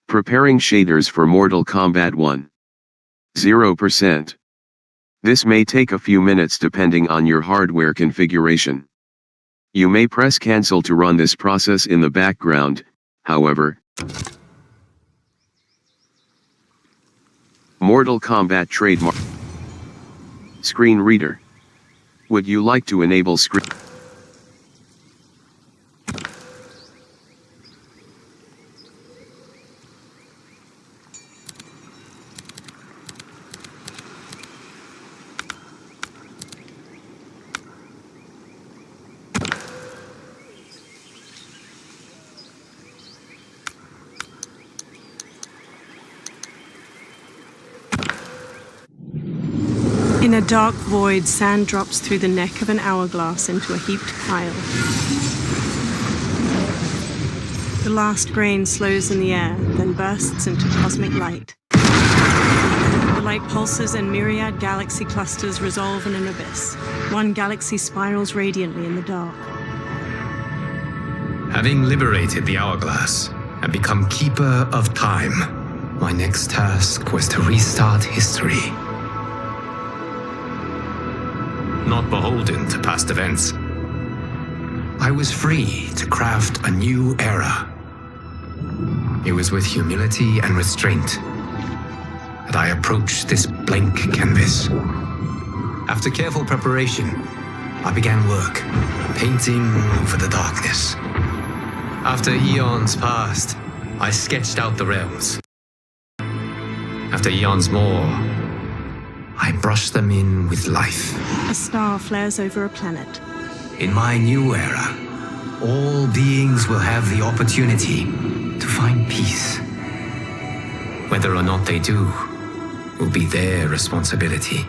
Preparing shaders for Mortal Kombat 1. 0%. This may take a few minutes depending on your hardware configuration. You may press cancel to run this process in the background, however. Mortal Kombat trademark. Screen reader. Would you like to enable screen? In a dark void, sand drops through the neck of an hourglass into a heaped pile. The last grain slows in the air, then bursts into cosmic light. The light pulses and myriad galaxy clusters resolve in an abyss. One galaxy spirals radiantly in the dark. Having liberated the hourglass and become keeper of time, my next task was to restart history. Not beholden to past events, I was free to craft a new era. It was with humility and restraint that I approached this blank canvas. After careful preparation, I began work, painting over the darkness. After eons passed, I sketched out the realms. After eons more, I brushed them in with life. A star flares over a planet. In my new era, all beings will have the opportunity to find peace. Whether or not they do will be their responsibility.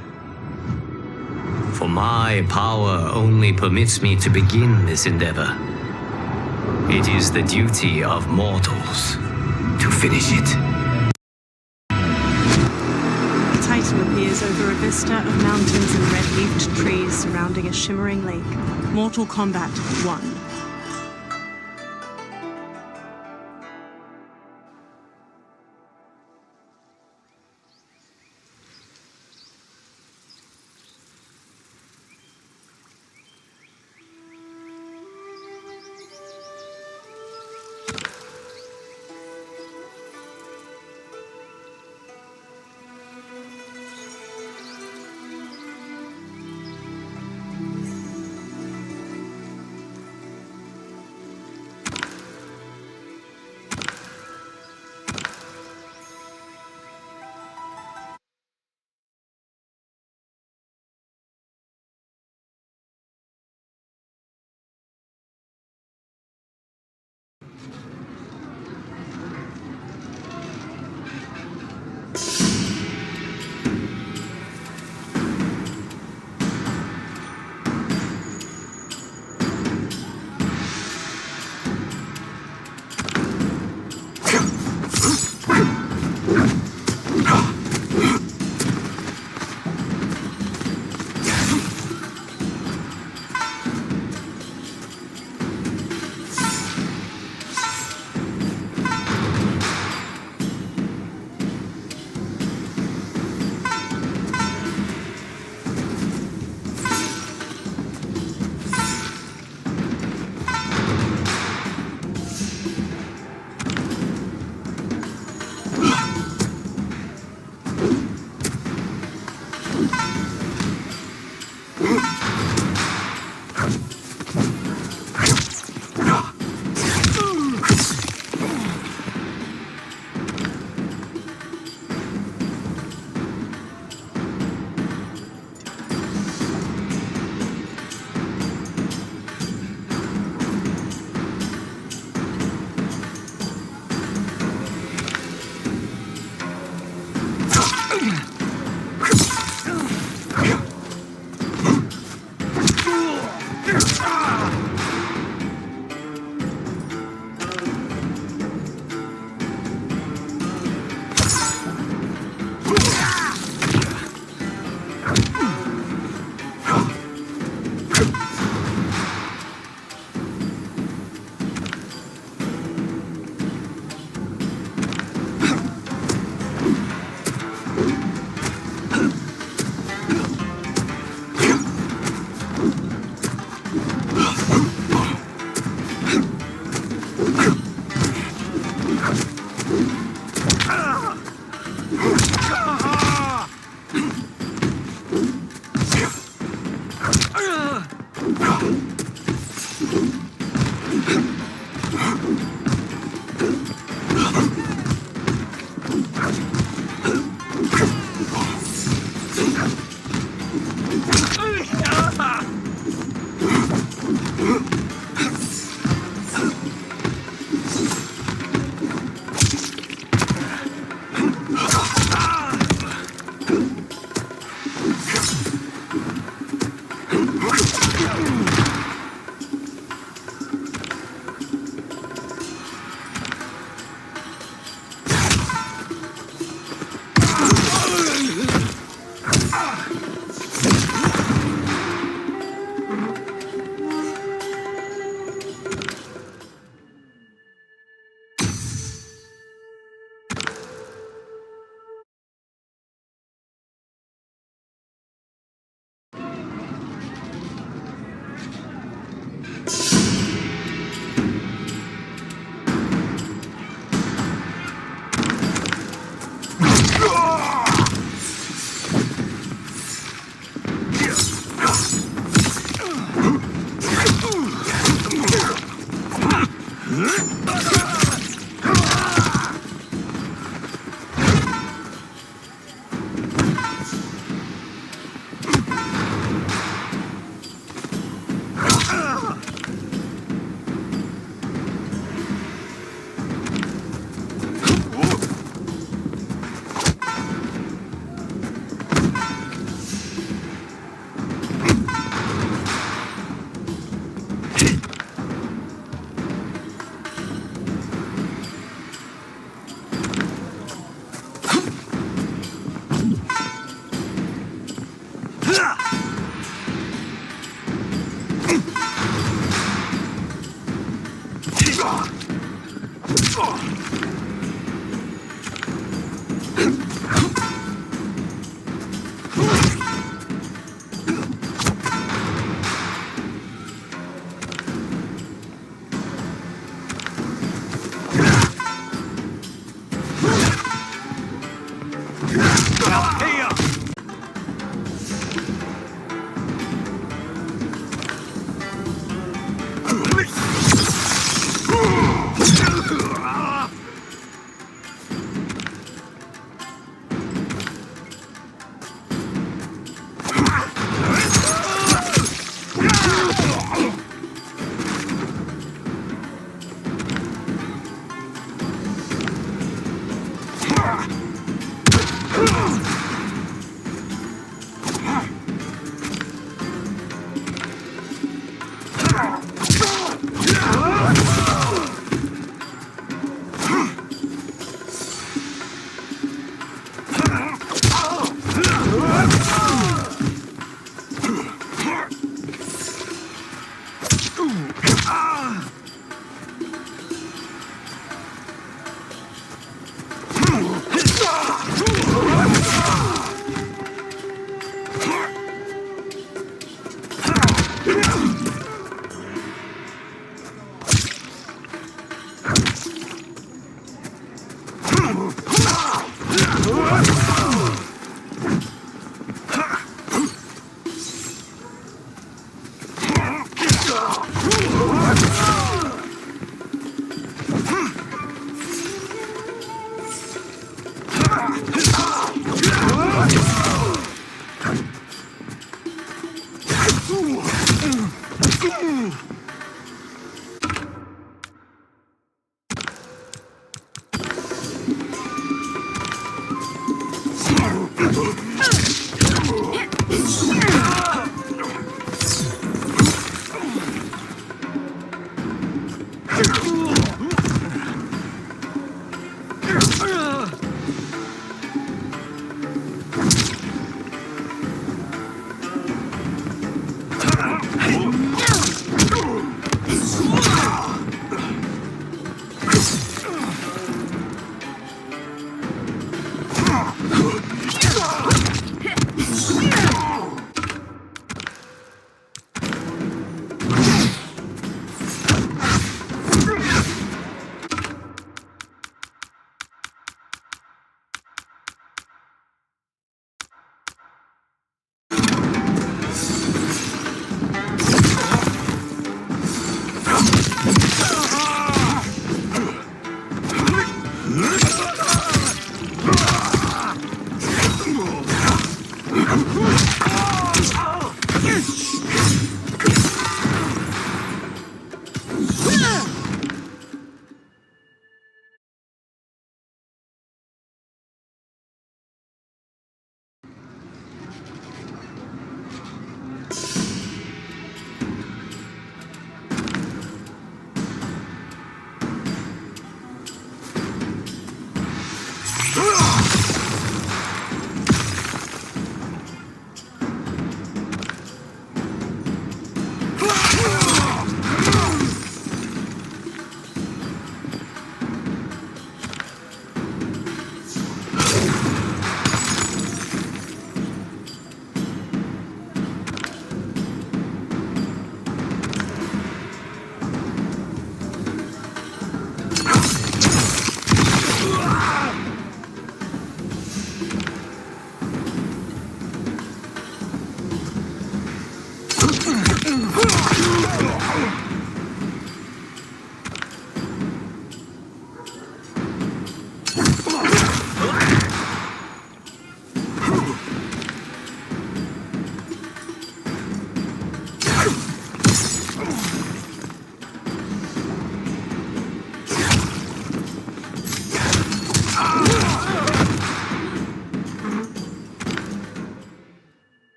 For my power only permits me to begin this endeavor. It is the duty of mortals to finish it. Titan appears over a vista of mountains and red-leafed trees surrounding a shimmering lake. Mortal Kombat 1.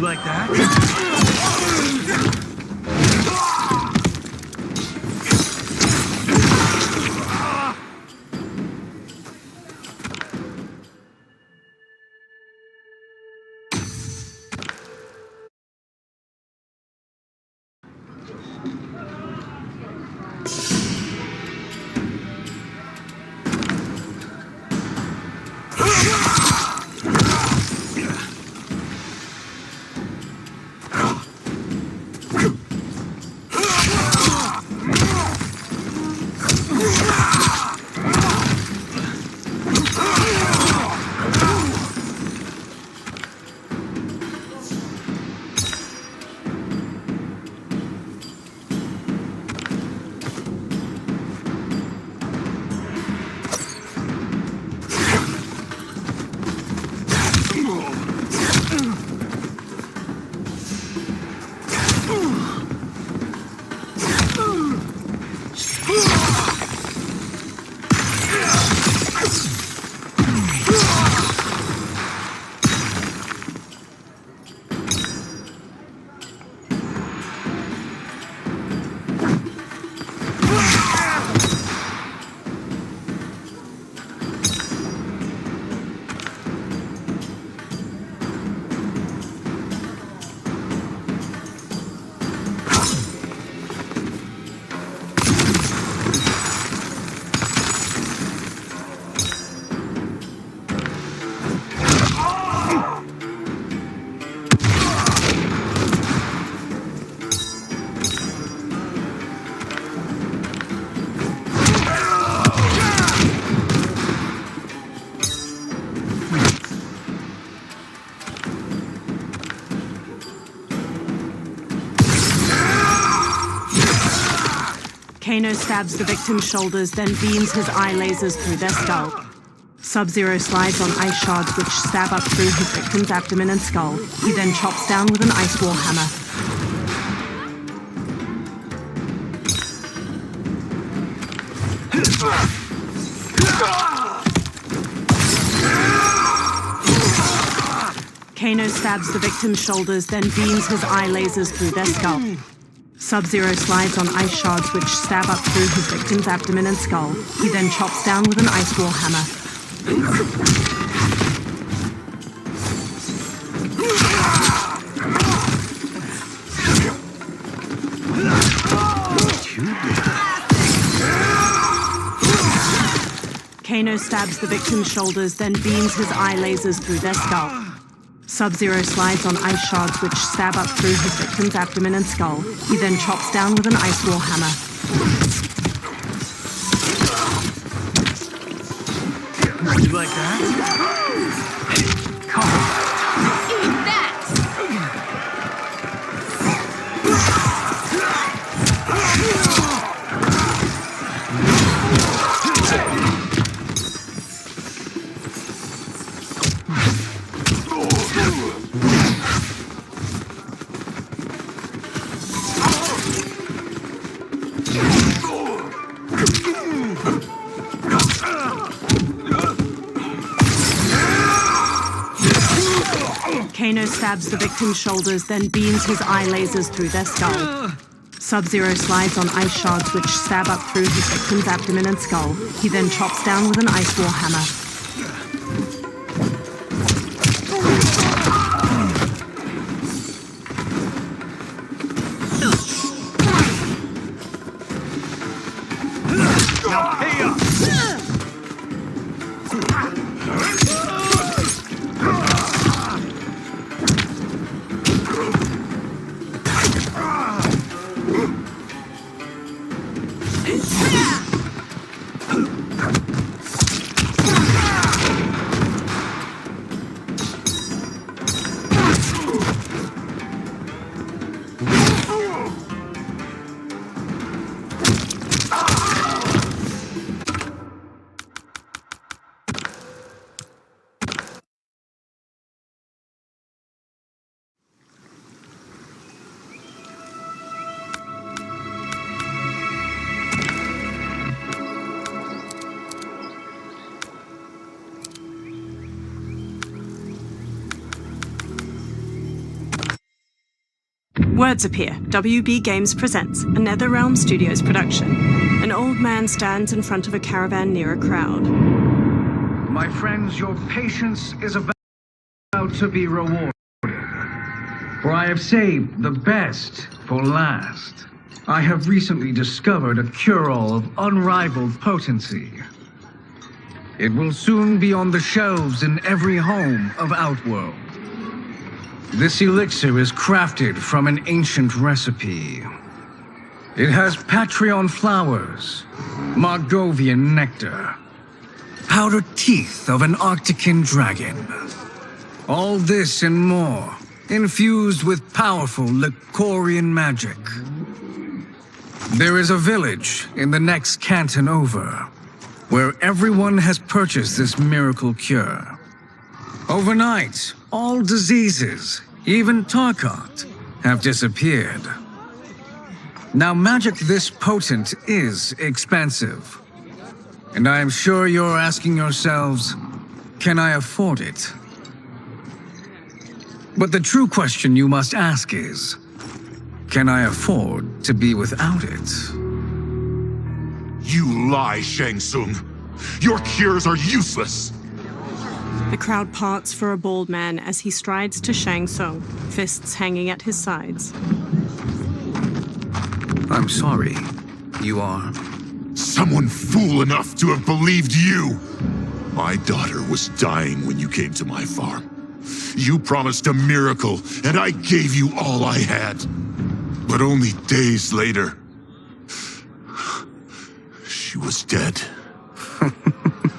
Like that? Kano stabs the victim's shoulders, then beams his eye lasers through their skull. Sub-Zero slides on ice shards which stab up through his victim's abdomen and skull. He then chops down with an ice wall hammer. Kano stabs the victim's shoulders, then beams his eye lasers through their skull. Sub-Zero slides on ice shards which stab up through his victim's abdomen and skull. He then chops down with an ice wall hammer. Kano stabs the victim's shoulders, then beams his eye lasers through their skull. Sub-Zero slides on ice shards which stab up through his victim's abdomen and skull. He then chops down with an ice wall hammer. You like that? Eat that! Kano stabs the victim's shoulders, then beams his eye lasers through their skull. Sub-Zero slides on ice shards which stab up through his victim's abdomen and skull. He then chops down with an ice wall hammer. Now pay up! Words appear. WB Games presents a NetherRealm Studios production. An old man stands in front of a caravan near a crowd. My friends, your patience is about to be rewarded. For I have saved the best for last. I have recently discovered a cure-all of unrivaled potency. It will soon be on the shelves in every home of Outworld. This elixir is crafted from an ancient recipe. It has Patreon flowers, Margovian nectar, powdered teeth of an Arctican dragon. All this and more, infused with powerful Lycorian magic. There is a village in the next canton over, where everyone has purchased this miracle cure. Overnight, all diseases, even Tarkat, have disappeared. Now, magic this potent is expensive. And I am sure you're asking yourselves, can I afford it? But the true question you must ask is, can I afford to be without it? You lie, Shang Tsung. Your cures are useless. The crowd parts for a bald man as he strides to Shang Tsung, fists hanging at his sides. I'm sorry. You are? Someone fool enough to have believed you. My daughter was dying when you came to my farm. You promised a miracle, and I gave you all I had. But only days later, she was dead.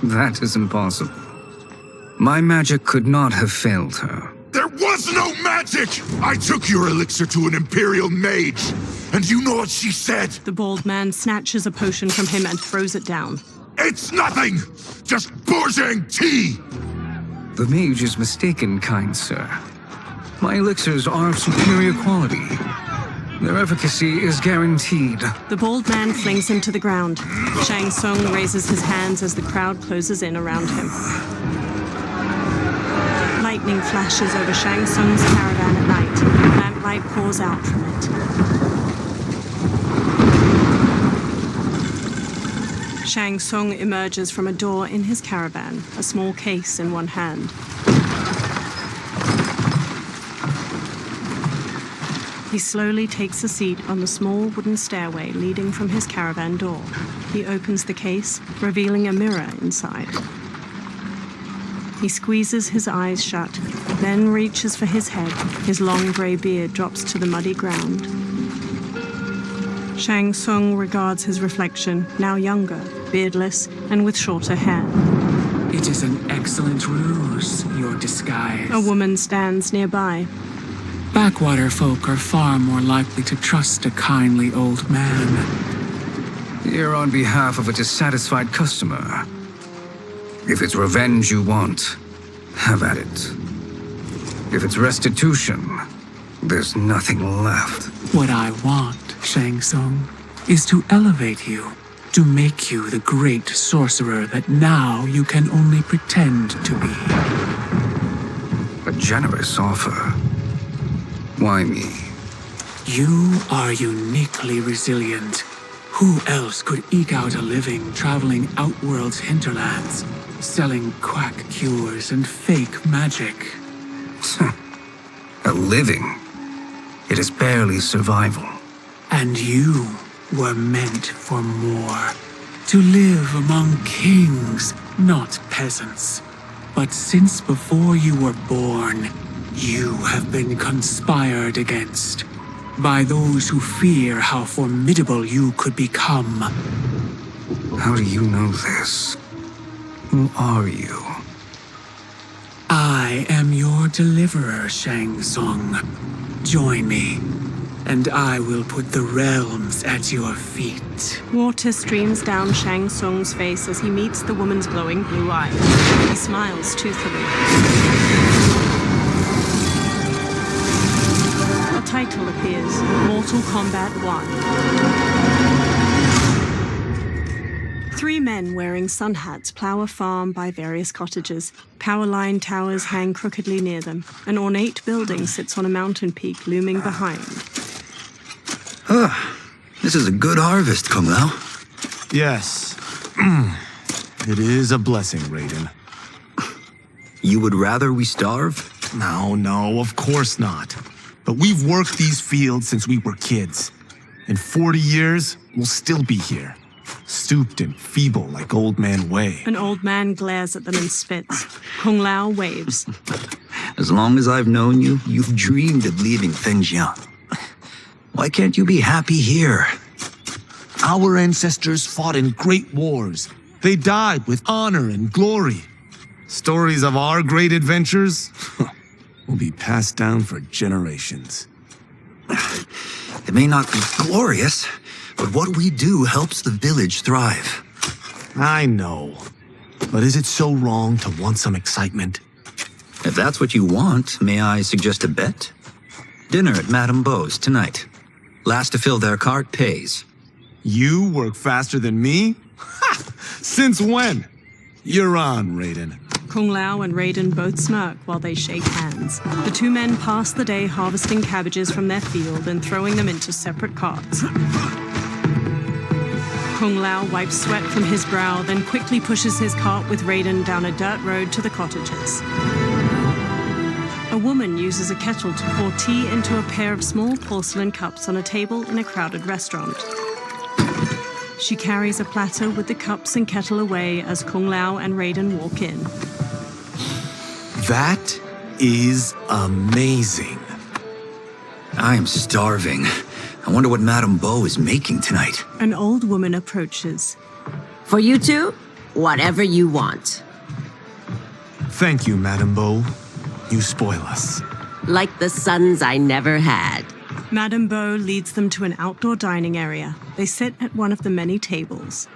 That is impossible. My magic could not have failed her. There was no magic! I took your elixir to an Imperial mage, and you know what she said? The bald man snatches a potion from him and throws it down. It's nothing! Just Bourgeois tea! The mage is mistaken, kind sir. My elixirs are of superior quality. Their efficacy is guaranteed. The bald man flings him to the ground. Shang Tsung raises his hands as the crowd closes in around him. Lightning flashes over Shang Tsung's caravan at night. Lamplight pours out from it. Shang Tsung emerges from a door in his caravan, a small case in one hand. He slowly takes a seat on the small wooden stairway leading from his caravan door. He opens the case, revealing a mirror inside. He squeezes his eyes shut, then reaches for his head. His long grey beard drops to the muddy ground. Shang Tsung regards his reflection, now younger, beardless, and with shorter hair. It is an excellent ruse, your disguise. A woman stands nearby. Backwater folk are far more likely to trust a kindly old man. Here on behalf of a dissatisfied customer. If it's revenge you want, have at it. If it's restitution, there's nothing left. What I want, Shang Tsung, is to elevate you, to make you the great sorcerer that now you can only pretend to be. A generous offer. Why me? You are uniquely resilient. Who else could eke out a living traveling Outworld's hinterlands, selling quack cures and fake magic? A living? It is barely survival. And you were meant for more. To live among kings, not peasants. But since before you were born, you have been conspired against by those who fear how formidable you could become. How do you know this? Who are you? I am your deliverer, Shang Tsung. Join me, and I will put the realms at your feet. Water streams down Shang Tsung's face as he meets the woman's glowing blue eyes. He smiles toothily. A title appears, Mortal Kombat 1. 3 men wearing sun hats plow a farm by various cottages. Power line towers hang crookedly near them. An ornate building sits on a mountain peak looming behind. This is a good harvest, Kung Lao. Yes. It is a blessing, Raiden. You would rather we starve? No, of course not. But we've worked these fields since we were kids. In 40 years, we'll still be here. Stooped and feeble like Old Man Wei. An old man glares at them and spits. Kung Lao waves. As long as I've known you, you've dreamed of leaving Fengjian. Why can't you be happy here? Our ancestors fought in great wars. They died with honor and glory. Stories of our great adventures will be passed down for generations. It may not be glorious, but what we do helps the village thrive. I know. But is it so wrong to want some excitement? If that's what you want, may I suggest a bet? Dinner at Madame Beau's tonight. Last to fill their cart pays. You work faster than me? Ha! Since when? You're on, Raiden. Kung Lao and Raiden both smirk while they shake hands. The 2 men pass the day harvesting cabbages from their field and throwing them into separate carts. Kung Lao wipes sweat from his brow, then quickly pushes his cart with Raiden down a dirt road to the cottages. A woman uses a kettle to pour tea into a pair of small porcelain cups on a table in a crowded restaurant. She carries a platter with the cups and kettle away as Kung Lao and Raiden walk in. That is amazing. I am starving. I wonder what Madame Beau is making tonight. An old woman approaches. For you two, whatever you want. Thank you, Madame Beau. You spoil us. Like the sons I never had. Madame Beau leads them to an outdoor dining area. They sit at one of the many tables.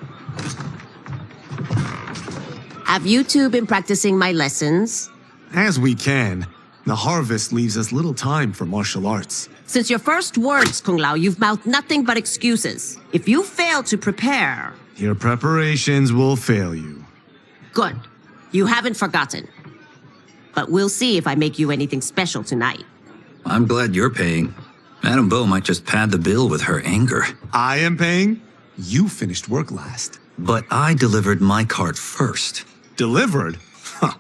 Have you two been practicing my lessons? As we can. The harvest leaves us little time for martial arts. Since your first words, Kung Lao, you've mouthed nothing but excuses. If you fail to prepare... Your preparations will fail you. Good. You haven't forgotten. But we'll see if I make you anything special tonight. I'm glad you're paying. Madame Beau might just pad the bill with her anger. I am paying? You finished work last. But I delivered my cart first. Delivered? Huh.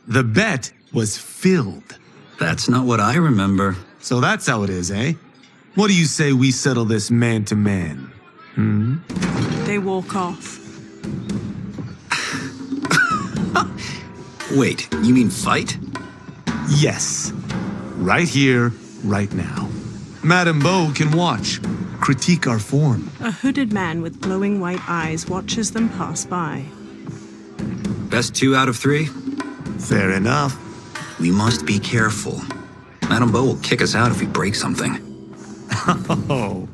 The bet was filled. That's not what I remember. So that's how it is, eh? What do you say we settle this man to man? They walk off. Wait, you mean fight? Yes. Right here, right now. Madame Beau can watch, critique our form. A hooded man with glowing white eyes watches them pass by. Best 2 out of 3? Fair enough. We must be careful. Madame Beau will kick us out if we break something. Oh,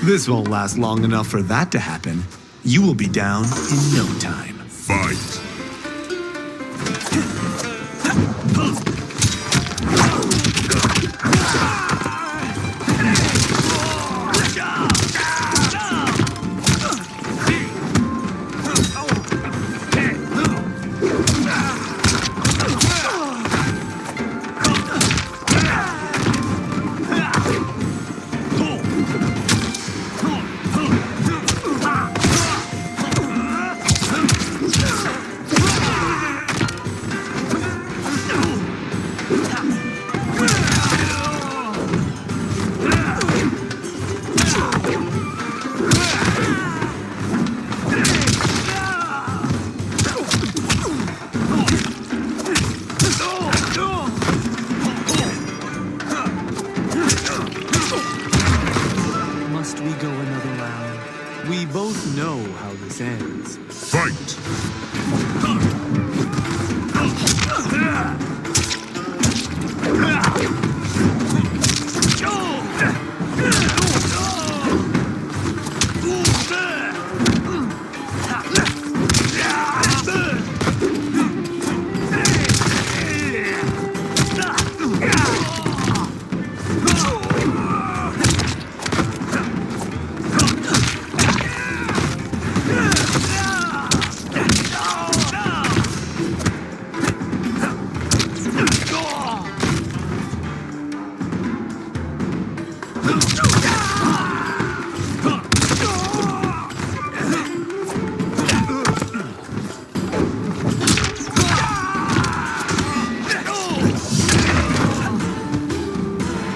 this won't last long enough for that to happen. You will be down in no time. Fight. Must we go another round? We both know how this ends. Fight.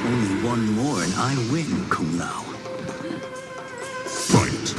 Only one more and I win, Kung Lao. Fight.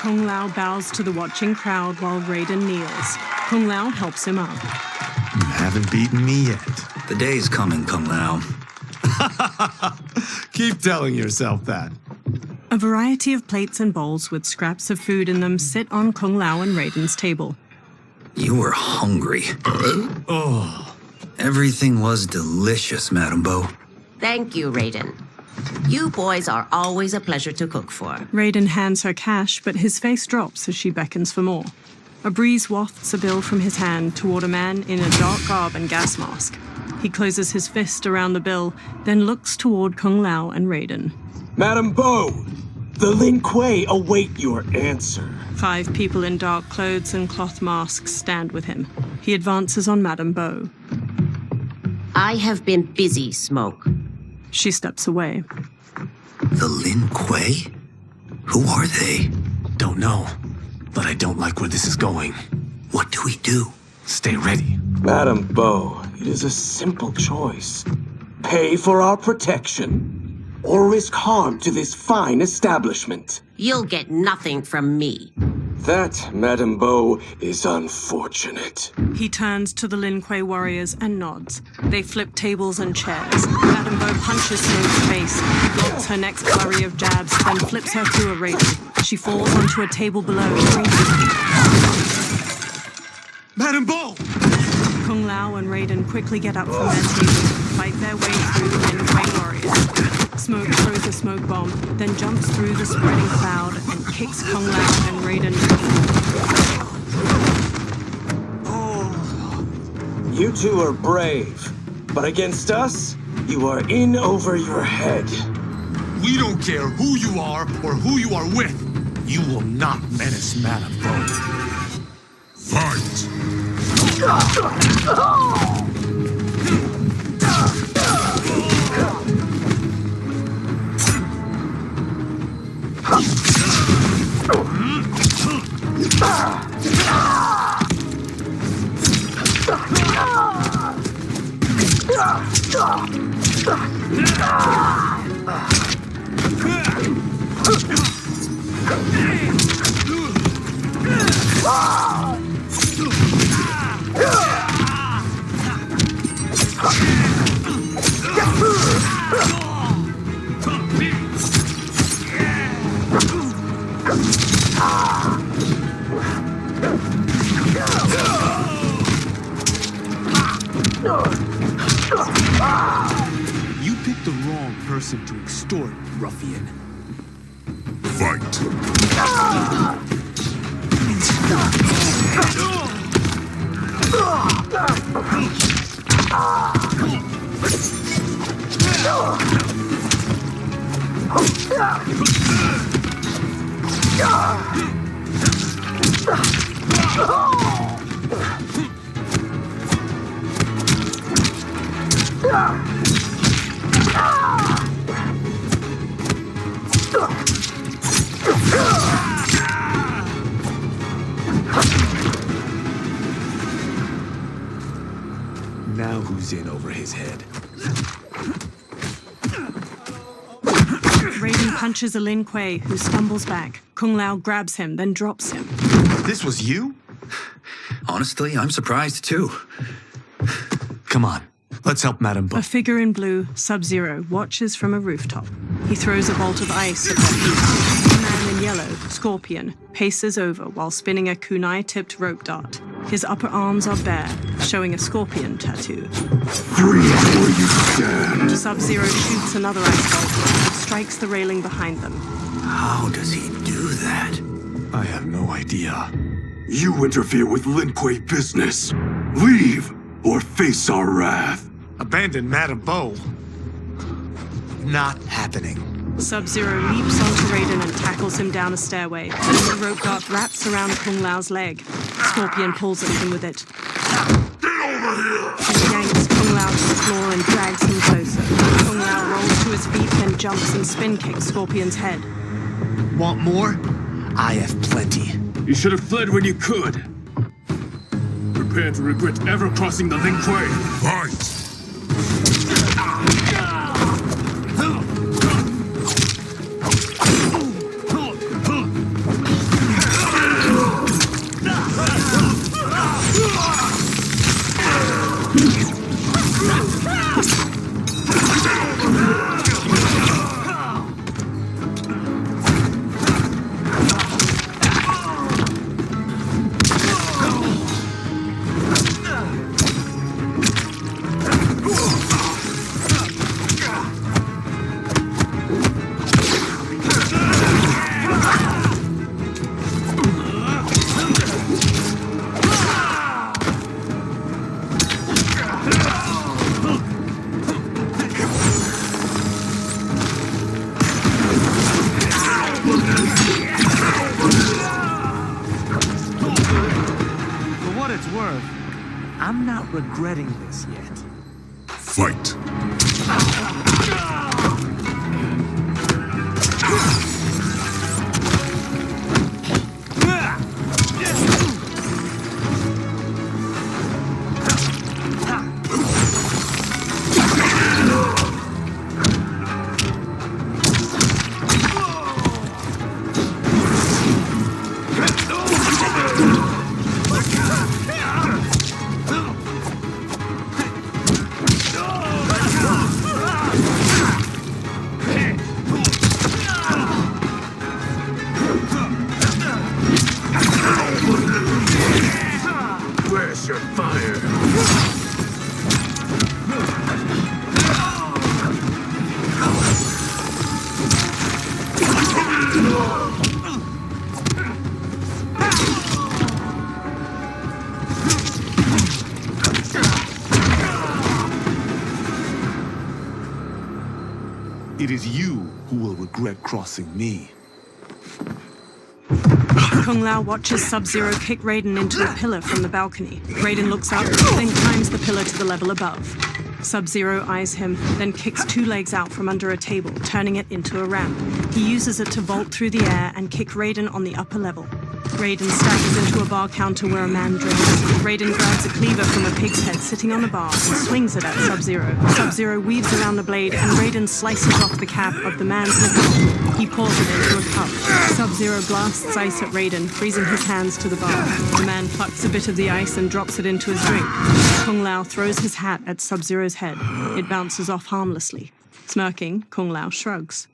Kung Lao bows to the watching crowd while Raiden kneels. Kung Lao helps him up. You haven't beaten me yet. The day's coming, Kung Lao. Keep telling yourself that. A variety of plates and bowls with scraps of food in them sit on Kung Lao and Raiden's table. You were hungry. Oh, Everything was delicious, Madame Beau. Thank you, Raiden. You boys are always a pleasure to cook for. Raiden hands her cash, but his face drops as she beckons for more. A breeze wafts a bill from his hand toward a man in a dark garb and gas mask. He closes his fist around the bill, then looks toward Kung Lao and Raiden. Madame Beau, the Lin Kuei await your answer. 5 people in dark clothes and cloth masks stand with him. He advances on Madame Beau. I have been busy, Smoke. She steps away. The Lin Kuei? Who are they? Don't know, but I don't like where this is going. What do we do? Stay ready. Madame Beau, it is a simple choice. Pay for our protection, or risk harm to this fine establishment. You'll get nothing from me. That, Madame Bo, is unfortunate. He turns to the Lin Kuei warriors and nods. They flip tables and chairs. Madame Bo punches Smoke's face, blocks her next flurry of jabs, then flips her through a Raiden. She falls onto a table below, shrinking. Madame Bo! Kung Lao and Raiden quickly get up from their table, fight their way through the Lin Kuei warriors. Smoke throws a smoke bomb, then jumps through the spreading cloud and kicks Kung Lao and Raiden to the floor. You two are brave, but against us, you are in over your head. We don't care who you are or who you are with. You will not menace Madame Bo. Fight! You picked the wrong person to extort, ruffian. Fight! Now who's in over his head? Raiden punches a Lin Kuei, who stumbles back. Kung Lao grabs him, then drops him. This was you? Honestly, I'm surprised too. Come on, let's help Madame Bo. A figure in blue, Sub-Zero, watches from a rooftop. He throws a bolt of ice at their feet. A man in yellow, Scorpion, paces over while spinning a kunai-tipped rope dart. His upper arms are bare, showing a scorpion tattoo. Freeze where you stand! Sub-Zero shoots another ice bolt and strikes the railing behind them. How does he do that? I have no idea. You interfere with Lin Kuei business. Leave, or face our wrath. Abandon Madame Bo? Not happening. Sub-Zero leaps onto Raiden and tackles him down a stairway. Then the rope dart wraps around Kung Lao's leg. Scorpion pulls at him with it. Get over here! He yanks Kung Lao to the floor and drags him closer. Kung Lao rolls to his feet, then jumps and spin kicks Scorpion's head. Want more? I have plenty. You should have fled when you could. Prepare to regret ever crossing the Lin Kuei. Fight! I'm not regretting this yet. Fight! Where's your fire? It is you who will regret crossing me. Kung Lao watches Sub-Zero kick Raiden into a pillar from the balcony. Raiden looks up, then climbs the pillar to the level above. Sub-Zero eyes him, then kicks 2 legs out from under a table, turning it into a ramp. He uses it to vault through the air and kick Raiden on the upper level. Raiden staggers into a bar counter where a man drinks. Raiden grabs a cleaver from a pig's head sitting on the bar and swings it at Sub-Zero. Sub-Zero weaves around the blade and Raiden slices off the cap of the man's nipple. He pours it into a cup. Sub-Zero blasts ice at Raiden, freezing his hands to the bar. The man plucks a bit of the ice and drops it into his drink. Kung Lao throws his hat at Sub-Zero's head. It bounces off harmlessly. Smirking, Kung Lao shrugs.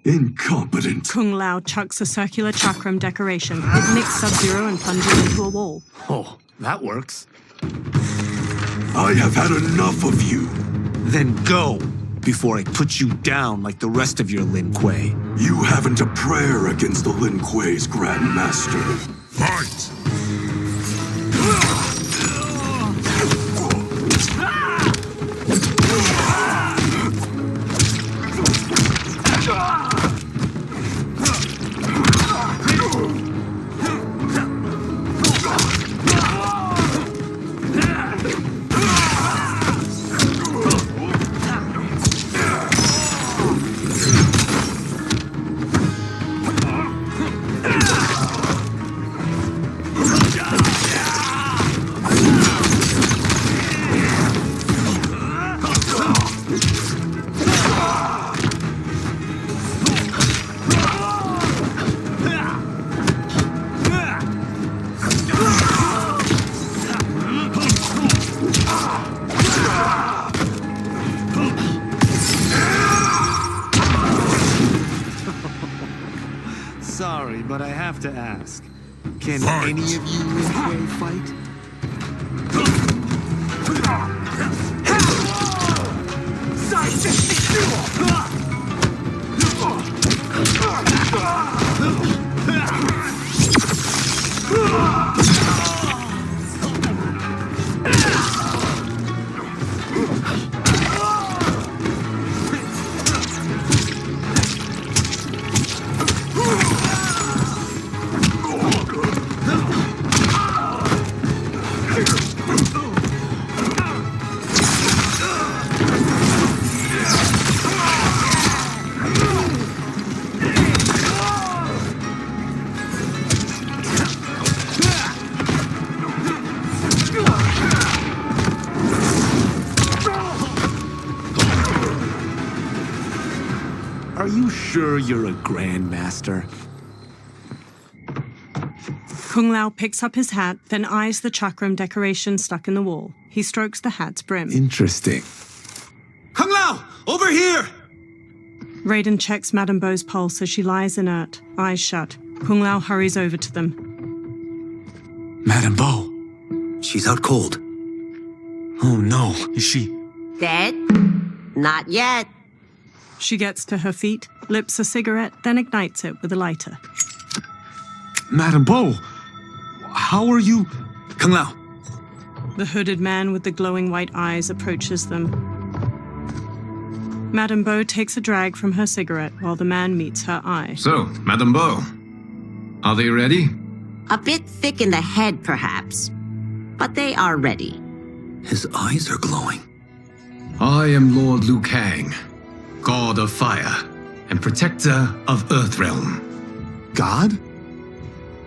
Incompetent. Kung Lao chucks a circular chakram decoration. It nicks Sub-Zero and plunges into a wall. Oh, that works. I have had enough of you. Then go, before I put you down like the rest of your Lin Kuei. You haven't a prayer against the Lin Kuei's Grand Master. Fight! Sorry, but I have to ask. Can Fight. any of you Lin Kuei fight? Are you sure you're a Grandmaster? Kung Lao picks up his hat, then eyes the chakram decoration stuck in the wall. He strokes the hat's brim. Interesting. Kung Lao! Over here! Raiden checks Madame Beau's pulse as she lies inert, eyes shut. Kung Lao hurries over to them. Madame Beau. She's out cold. Oh no, is she... Dead? Not yet. She gets to her feet, lips a cigarette, then ignites it with a lighter. Madame Beau! How are you... Kung Lao! The hooded man with the glowing white eyes approaches them. Madame Beau takes a drag from her cigarette while the man meets her eye. So, Madame Beau, are they ready? A bit thick in the head, perhaps. But they are ready. His eyes are glowing. I am Lord Liu Kang, God of Fire and Protector of Earthrealm. God?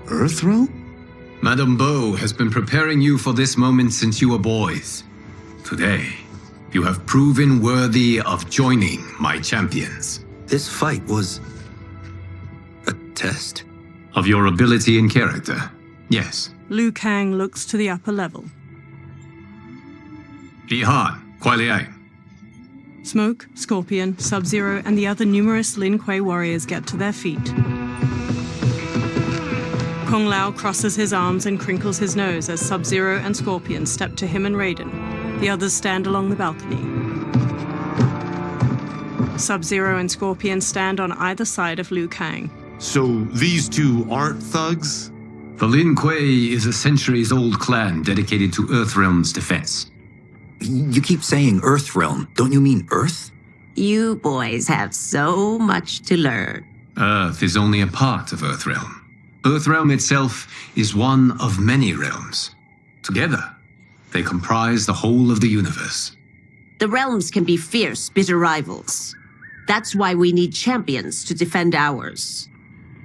Earthrealm? Madame Beau has been preparing you for this moment since you were boys. Today, you have proven worthy of joining my champions. This fight was a test. Of your ability and character, yes. Liu Kang looks to the upper level. Li Han, Kuai Liang. Smoke, Scorpion, Sub-Zero, and the other numerous Lin Kuei warriors get to their feet. Kung Lao crosses his arms and crinkles his nose as Sub-Zero and Scorpion step to him and Raiden. The others stand along the balcony. Sub-Zero and Scorpion stand on either side of Liu Kang. So these two aren't thugs? The Lin Kuei is a centuries-old clan dedicated to Earthrealm's defense. You keep saying Earthrealm. Don't you mean Earth? You boys have so much to learn. Earth is only a part of Earthrealm. Earthrealm itself is one of many realms. Together, they comprise the whole of the universe. The realms can be fierce, bitter rivals. That's why we need champions to defend ours.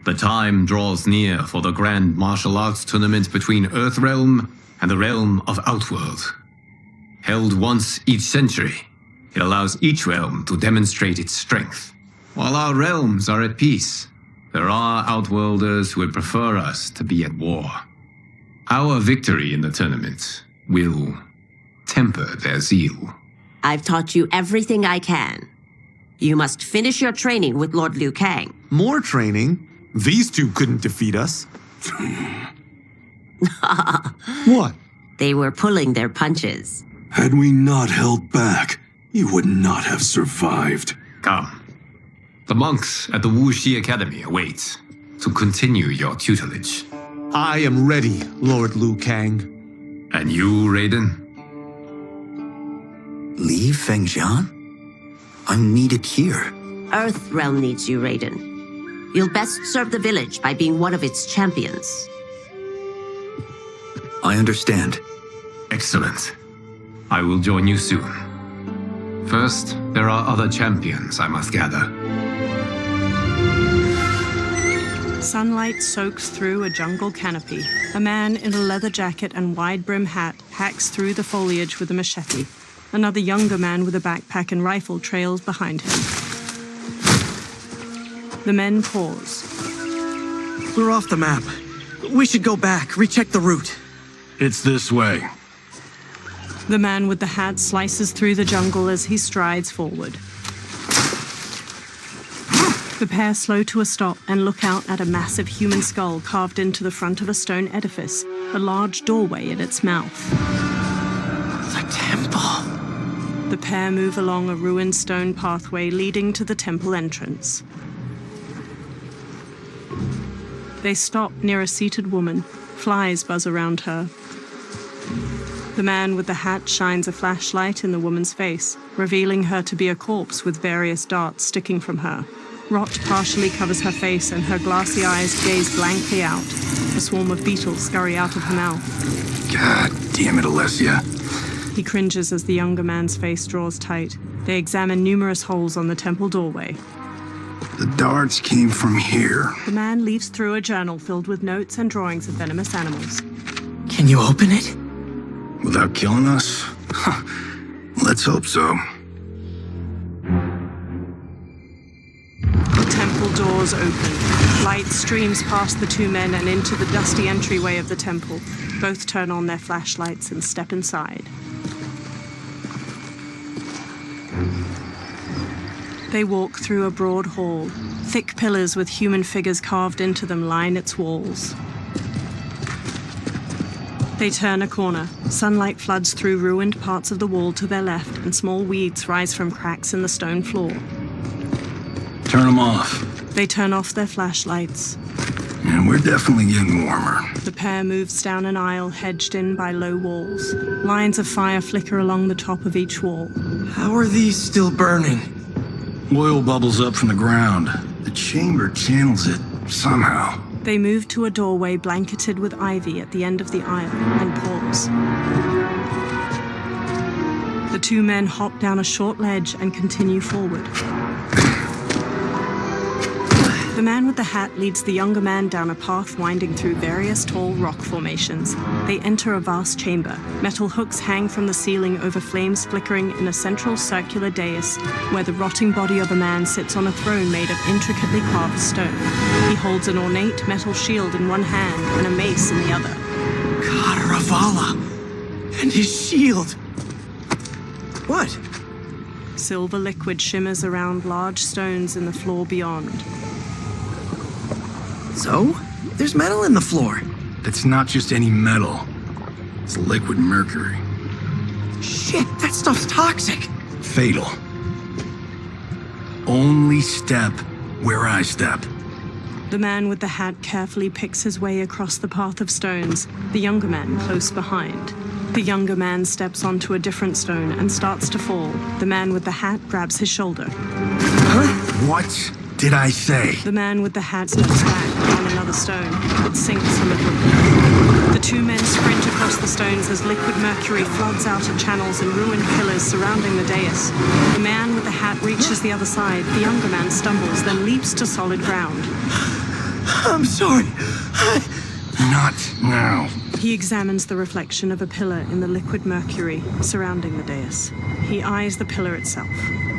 The time draws near for the grand martial arts tournament between Earthrealm and the realm of Outworld. Held once each century, it allows each realm to demonstrate its strength. While our realms are at peace, there are Outworlders who would prefer us to be at war. Our victory in the tournament will temper their zeal. I've taught you everything I can. You must finish your training with Lord Liu Kang. More training? These two couldn't defeat us. What? They were pulling their punches. Had we not held back, you would not have survived. Come. The monks at the Wuxi Academy await to continue your tutelage. I am ready, Lord Liu Kang. And you, Raiden? Leave Fengjian? I'm needed here. Earthrealm needs you, Raiden. You'll best serve the village by being one of its champions. I understand. Excellent. I will join you soon. First, there are other champions I must gather. Sunlight soaks through a jungle canopy. A man in a leather jacket and wide-brim hat hacks through the foliage with a machete. Another younger man with a backpack and rifle trails behind him. The men pause. We're off the map. We should go back, recheck the route. It's this way. The man with the hat slices through the jungle as he strides forward. The pair slow to a stop and look out at a massive human skull carved into the front of a stone edifice, a large doorway at its mouth. The temple. The pair move along a ruined stone pathway leading to the temple entrance. They stop near a seated woman. Flies buzz around her. The man with the hat shines a flashlight in the woman's face, revealing her to be a corpse with various darts sticking from her. Rot partially covers her face and her glassy eyes gaze blankly out. A swarm of beetles scurry out of her mouth. God damn it, Alessia. He cringes as the younger man's face draws tight. They examine numerous holes on the temple doorway. The darts came from here. The man leaves through a journal filled with notes and drawings of venomous animals. Can you open it? Without killing us? Let's hope so. The temple doors open. Light streams past the two men and into the dusty entryway of the temple. Both turn on their flashlights and step inside. They walk through a broad hall. Thick pillars with human figures carved into them line its walls. They turn a corner. Sunlight floods through ruined parts of the wall to their left, and small weeds rise from cracks in the stone floor. Turn them off. They turn off their flashlights. And we're definitely getting warmer. The pair moves down an aisle hedged in by low walls. Lines of fire flicker along the top of each wall. How are these still burning? Oil bubbles up from the ground. The chamber channels it somehow. They move to a doorway blanketed with ivy at the end of the aisle and pause. The two men hop down a short ledge and continue forward. The man with the hat leads the younger man down a path winding through various tall rock formations. They enter a vast chamber. Metal hooks hang from the ceiling over flames flickering in a central circular dais where the rotting body of a man sits on a throne made of intricately carved stone. He holds an ornate metal shield in one hand and a mace in the other. Karavala! And his shield! What? Silver liquid shimmers around large stones in the floor beyond. So? There's metal in the floor. It's not just any metal. It's liquid mercury. Shit, that stuff's toxic. Fatal. Only step where I step. The man with the hat carefully picks his way across the path of stones, the younger man close behind. The younger man steps onto a different stone and starts to fall. The man with the hat grabs his shoulder. What did I say? The man with the hat steps back on another stone. It sinks a little. The two men sprint across the stones as liquid mercury floods out of channels and ruined pillars surrounding the dais. The man with the hat reaches the other side. The younger man stumbles, then leaps to solid ground. I'm sorry. Not now. He examines the reflection of a pillar in the liquid mercury surrounding the dais. He eyes the pillar itself.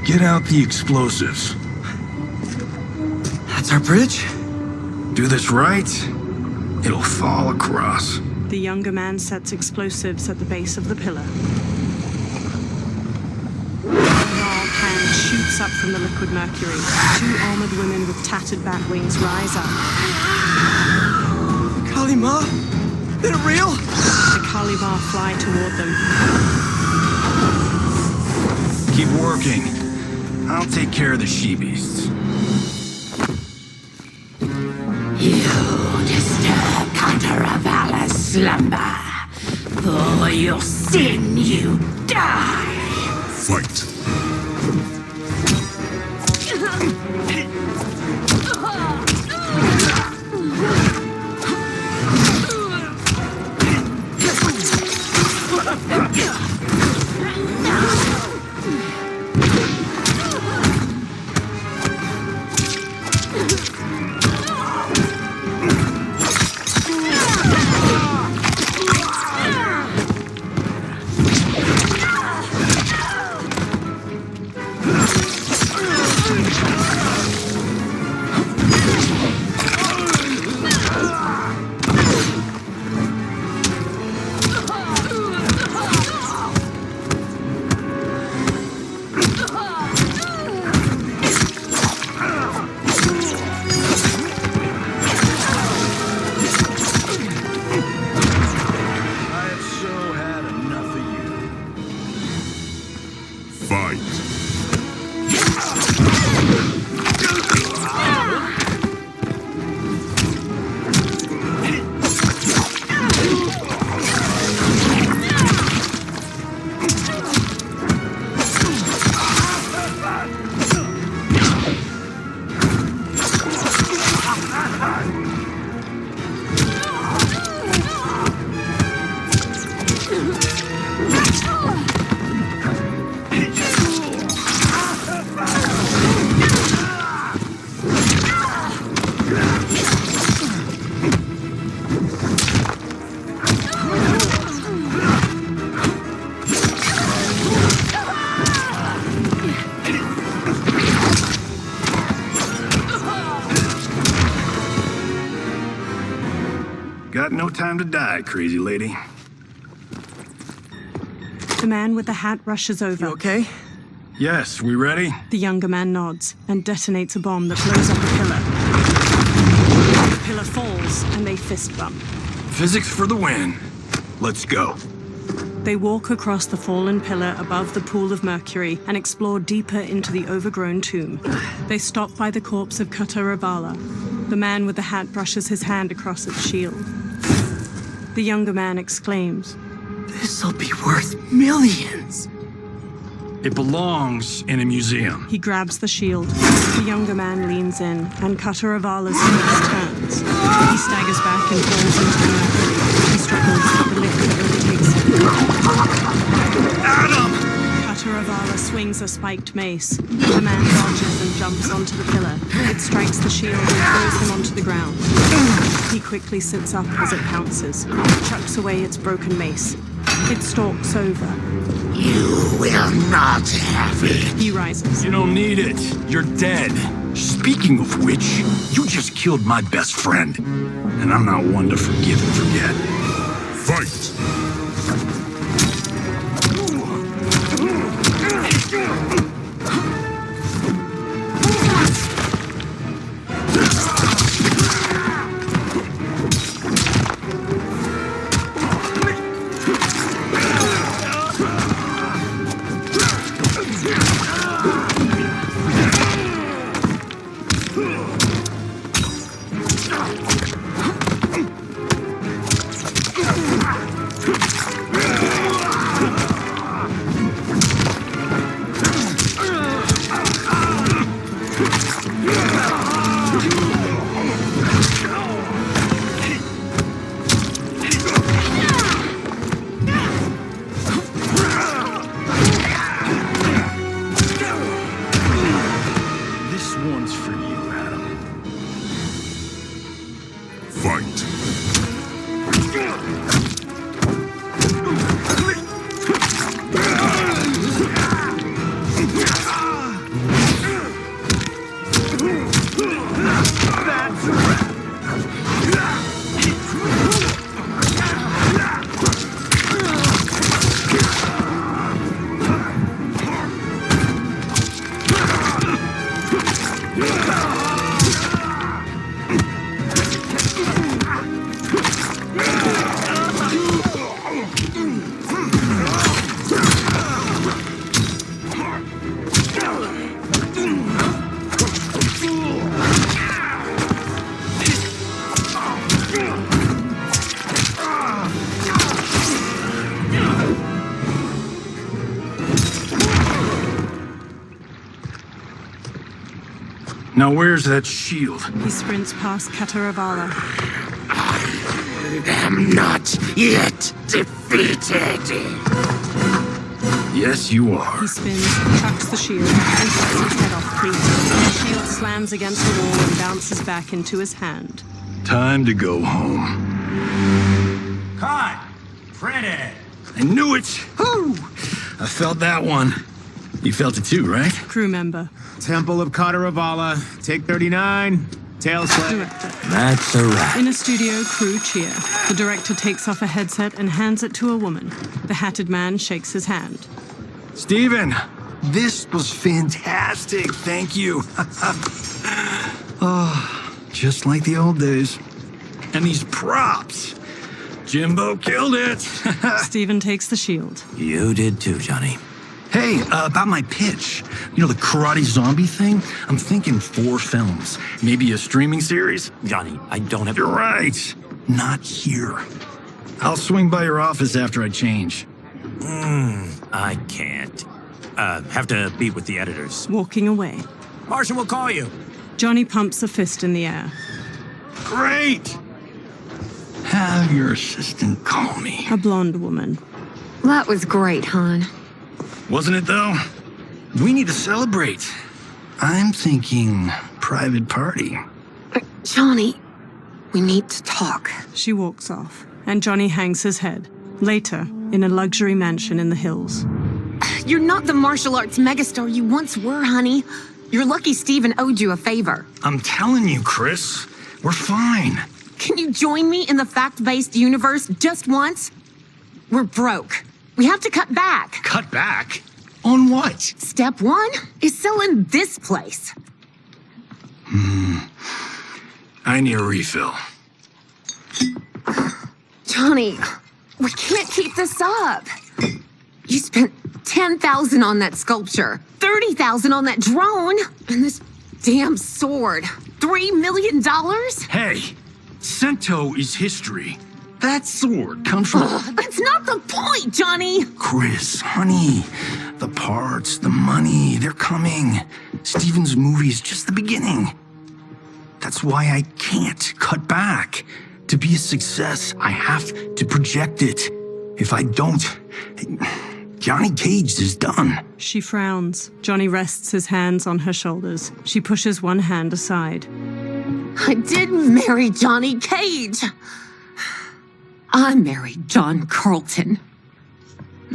Get out the explosives. That's our bridge? Do this right, it'll fall across. The younger man sets explosives at the base of the pillar. A large hand shoots up from the liquid mercury. Two armored women with tattered bat wings rise up. Kalima? They're real? The Kalima fly toward them. Keep working. I'll take care of the she-beasts. You disturb Cantaravala's slumber. For your sin, you die. Fight. Got no time to die, crazy lady. The man with the hat rushes over. You okay? Yes, we ready? The younger man nods and detonates a bomb that blows up a pillar. The pillar falls and they fist bump. Physics for the win. Let's go. They walk across the fallen pillar above the pool of mercury and explore deeper into the overgrown tomb. They stop by the corpse of Kataravala. The man with the hat brushes his hand across its shield. The younger man exclaims, "This'll be worth millions." It belongs in a museum. He grabs the shield. The younger man leans in, and Kataravala's face turns. He staggers back and falls into the mercury. He struggles, but the liquid overtakes him. Adam! Kataravala swings a spiked mace. The man dodges and jumps onto the pillar. It strikes the shield and throws him onto the ground. He quickly sits up as it pounces, chucks away its broken mace. It stalks over. You will not have it. He rises. You don't need it. You're dead. Speaking of which, you just killed my best friend. And I'm not one to forgive and forget. Fight! This one's for you, Adam. Fight. Now where's that shield? He sprints past Kataravala. I am not yet defeated. Yes, you are. He spins, chucks the shield, and cuts his head off clean. The shield slams against the wall and bounces back into his hand. Time to go home. Cut! Printed! I knew it! Whew! I felt that one. You felt it too, right? Crew member. Temple of Kataravala, take 39, tail slap. Director. That's a wrap. In a studio, crew cheer. The director takes off a headset and hands it to a woman. The hatted man shakes his hand. Steven, this was fantastic. Thank you. Oh, just like the old days. And these props. Jimbo killed it. Steven takes the shield. You did too, Johnny. Hey, about my pitch. You know, the karate zombie thing? I'm thinking 4 films. Maybe a streaming series? Johnny, I don't have... You're right. Not here. I'll swing by your office after I change. I can't. Have to meet with the editors. Walking away. Martian will call you. Johnny pumps a fist in the air. Great! Have your assistant call me. A blonde woman. That was great, hon. Wasn't it, though? We need to celebrate. I'm thinking private party. Johnny, we need to talk. She walks off, and Johnny hangs his head. Later, in a luxury mansion in the hills. You're not the martial arts megastar you once were, honey. You're lucky Steven owed you a favor. I'm telling you, Chris, we're fine. Can you join me in the fact-based universe just once? We're broke. We have to cut back. Cut back? On what? Step 1 is selling this place. I need a refill. Johnny, we can't keep this up. You spent $10,000 on that sculpture, $30,000 on that drone, and this damn sword. $3 million? Hey, Cento is history. That sword comes from... That's not the point, Johnny! Chris, honey, the parts, the money, they're coming. Steven's movie is just the beginning. That's why I can't cut back. To be a success, I have to project it. If I don't, Johnny Cage is done. She frowns. Johnny rests his hands on her shoulders. She pushes one hand aside. I didn't marry Johnny Cage. I married John Carlton.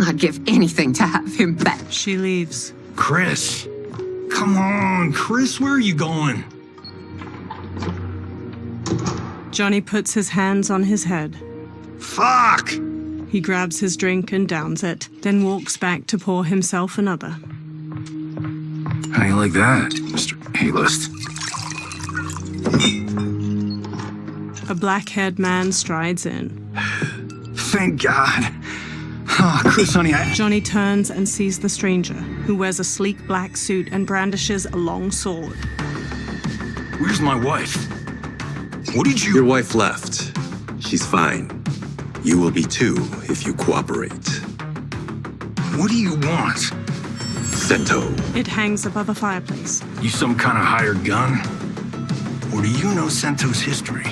I'd give anything to have him back. She leaves. Chris. Come on, Chris, where are you going? Johnny puts his hands on his head. Fuck! He grabs his drink and downs it, then walks back to pour himself another. How you like that, Mr. A-list? A black-haired man strides in. Thank God. Oh, Chris, honey, Johnny turns and sees the stranger, who wears a sleek black suit and brandishes a long sword. Where's my wife? What did you... Your wife left. She's fine. You will be too, if you cooperate. What do you want? Sento. It hangs above a fireplace. You some kind of hired gun? Or do you know Sento's history?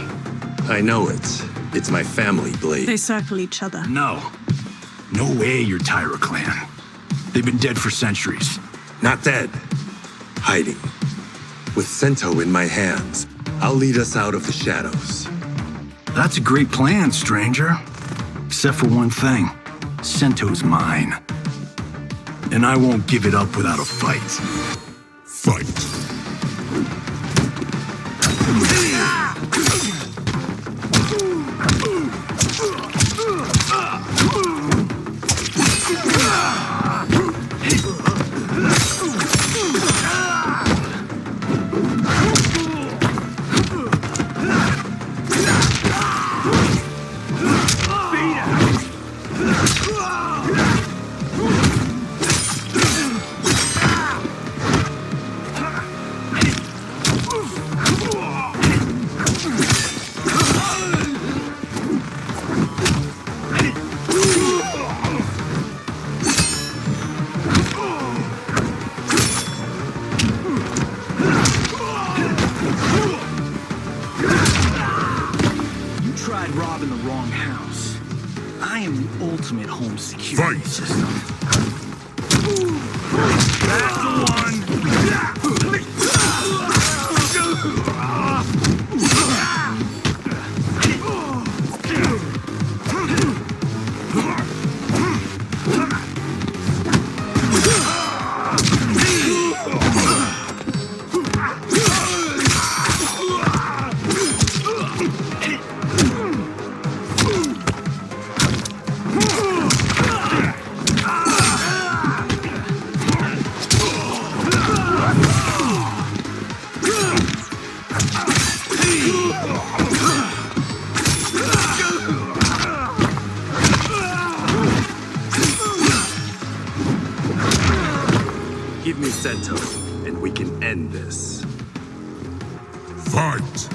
I know it. It's my family blade. They circle each other. No. No way you're Tyra clan. They've been dead for centuries. Not dead. Hiding. With Sento in my hands, I'll lead us out of the shadows. That's a great plan, stranger. Except for one thing. Sento's mine. And I won't give it up without a fight. Fight. Robbing the wrong house. I am the ultimate home security system. That's the one! Give me Sento, and we can end this. Fight!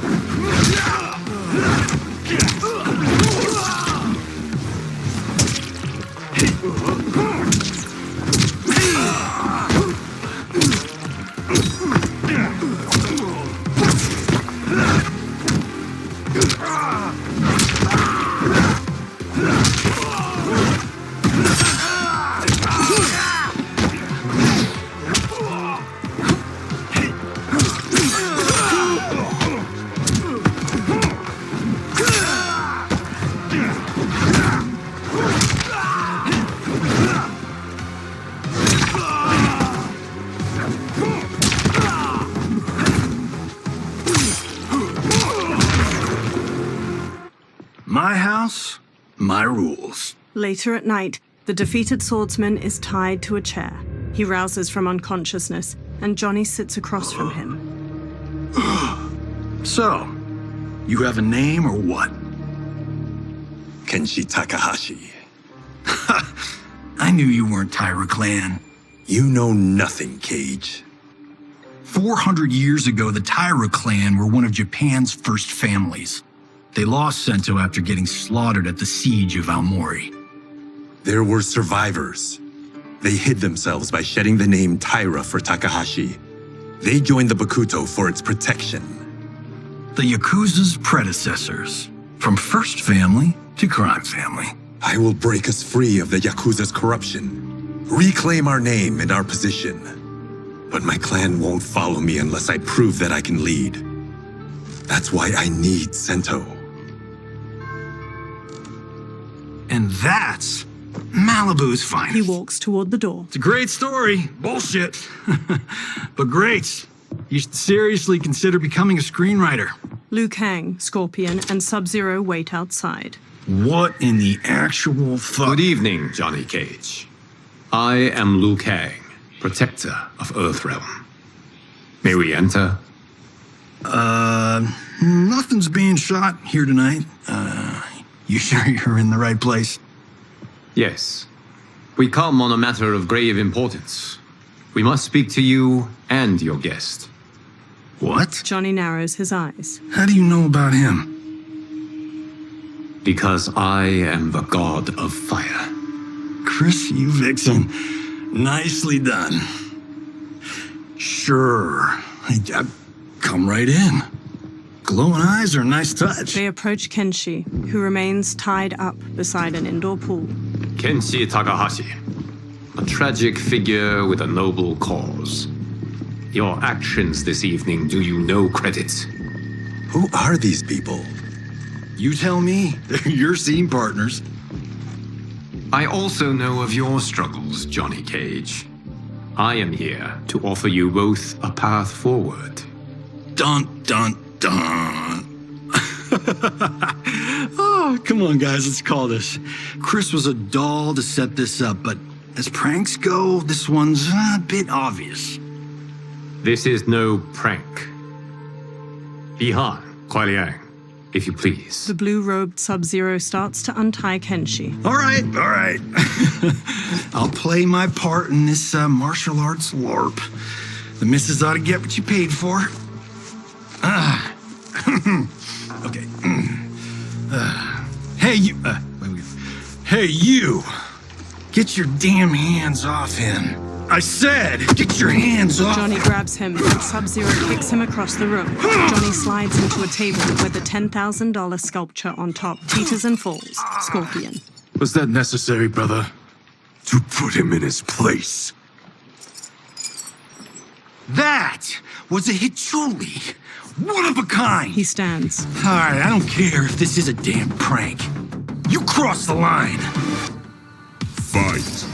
My house, my rules. Later at night, the defeated swordsman is tied to a chair. He rouses from unconsciousness, and Johnny sits across from him. So, you have a name or what? Kenshi Takahashi. I knew you weren't Tyra clan. You know nothing, Cage. 400 years ago, the Tyra clan were one of Japan's first families. They lost Sento after getting slaughtered at the siege of Aomori. There were survivors. They hid themselves by shedding the name Tyra for Takahashi. They joined the Bakuto for its protection. The Yakuza's predecessors. From first family to crime family. I will break us free of the Yakuza's corruption. Reclaim our name and our position. But my clan won't follow me unless I prove that I can lead. That's why I need Sento. And that's Malibu's finest. He walks toward the door. It's a great story. Bullshit. But great. You should seriously consider becoming a screenwriter. Liu Kang, Scorpion, and Sub-Zero wait outside. What in the actual fuck? Good evening, Johnny Cage. I am Liu Kang, protector of Earthrealm. May we enter? Nothing's being shot here tonight. You sure you're in the right place? Yes, We come on a matter of grave importance. We must speak to you and your guest. What? Johnny narrows his eyes. How do you know about him? Because I am the god of fire. Chris, you vixen. Nicely done. Sure. Come right in. Glowing eyes are a nice touch. They approach Kenshi, who remains tied up beside an indoor pool. Kenshi Takahashi, a tragic figure with a noble cause. Your actions this evening do you no credit. Who are these people? You tell me. They're your scene partners. I also know of your struggles, Johnny Cage. I am here to offer you both a path forward. Dun, dun, dun. Oh, come on, guys, let's call this. Chris was a doll to set this up, but as pranks go, this one's a bit obvious. This is no prank. Ihan, Kuai Liang, if you please. The blue-robed Sub-Zero starts to untie Kenshi. All right. I'll play my part in this martial arts LARP. The missus ought to get what you paid for. Okay. Hey, you. Hey, you. Get your damn hands off him. I said, get your hands off. Johnny grabs him, and Sub-Zero kicks him across the room. Johnny slides into a table where the $10,000 sculpture on top teeters and falls. Scorpion. Was that necessary, brother? To put him in his place. That was a Hichuli. One of a kind. He stands. All right, I don't care if this is a damn prank. You crossed the line. Fight.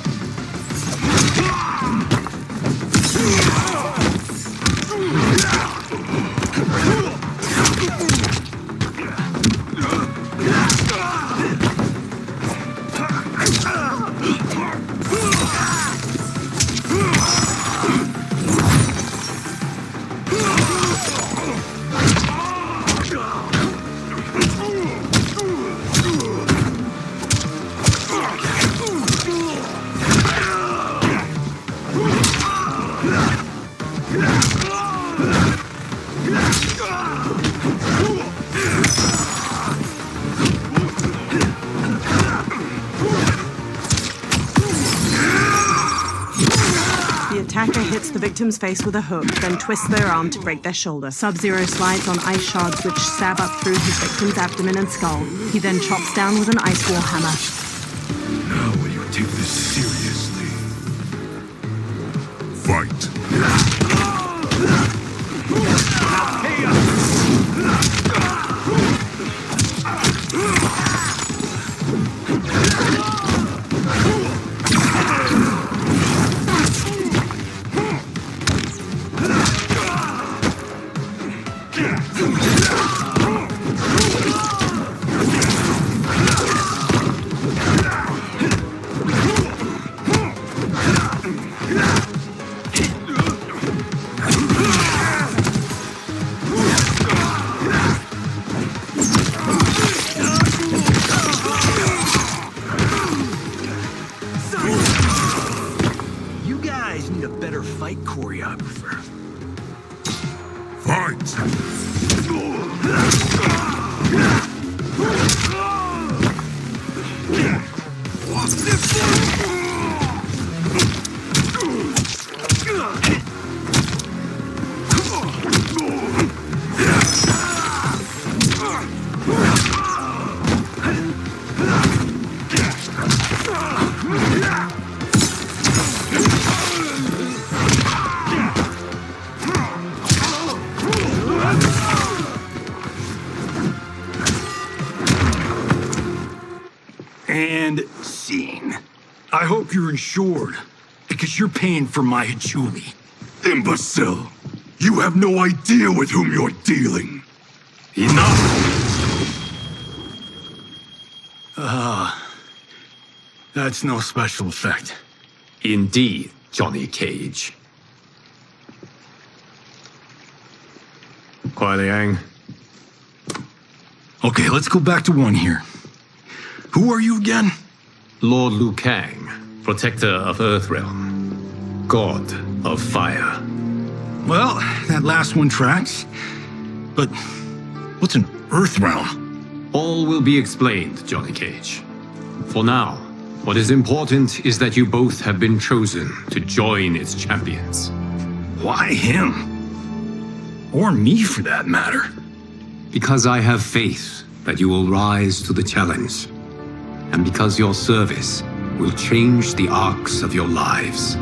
Attacker hits the victim's face with a hook, then twists their arm to break their shoulder. Sub-Zero slides on ice shards which stab up through his victim's abdomen and skull. He then chops down with an ice wall hammer. Now will you take this seriously? Fight. And scene. I hope you're insured, because you're paying for my Hichuli. Imbecile! You have no idea with whom you're dealing. Enough! That's no special effect. Indeed, Johnny Cage. Kuai Liang. Okay, let's go back to one here. Who are you again? Lord Liu Kang, protector of Earthrealm, god of fire. Well, that last one tracks. But what's an Earthrealm? All will be explained, Johnny Cage. For now, what is important is that you both have been chosen to join its champions. Why him? Or me, for that matter. Because I have faith that you will rise to the challenge. And because your service will change the arcs of your lives.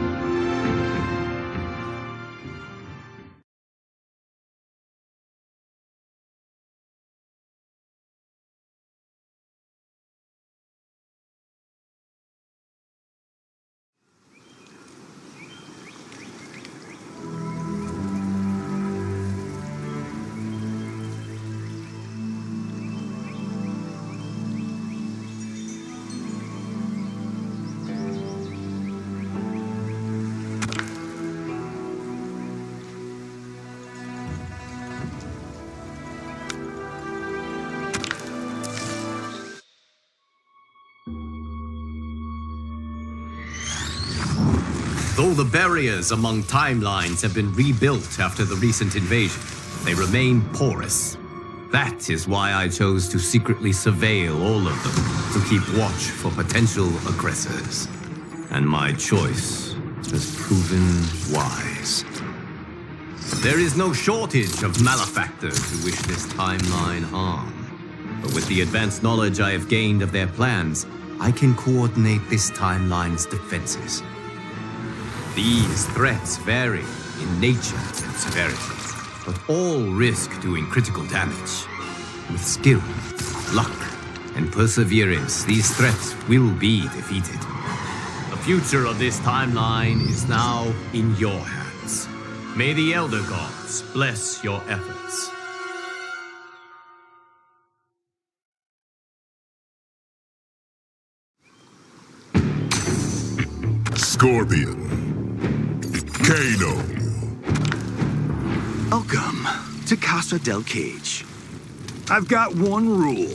Though the barriers among timelines have been rebuilt after the recent invasion, they remain porous. That is why I chose to secretly surveil all of them, to keep watch for potential aggressors. And my choice has proven wise. There is no shortage of malefactors who wish this timeline harm. But with the advanced knowledge I have gained of their plans, I can coordinate this timeline's defenses. These threats vary in nature and severity, but all risk doing critical damage. With skill, luck, and perseverance, these threats will be defeated. The future of this timeline is now in your hands. May the Elder Gods bless your efforts. Scorpion. Kano. Welcome to Casa del Cage. I've got one rule.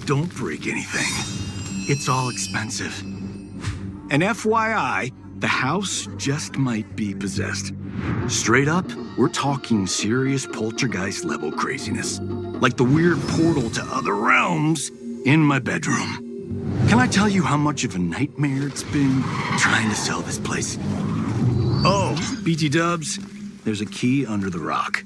Don't break anything. It's all expensive. And FYI, the house just might be possessed. Straight up, we're talking serious poltergeist level craziness. Like the weird portal to other realms in my bedroom. Can I tell you how much of a nightmare it's been trying to sell this place? Oh, BT Dubs, there's a key under the rock.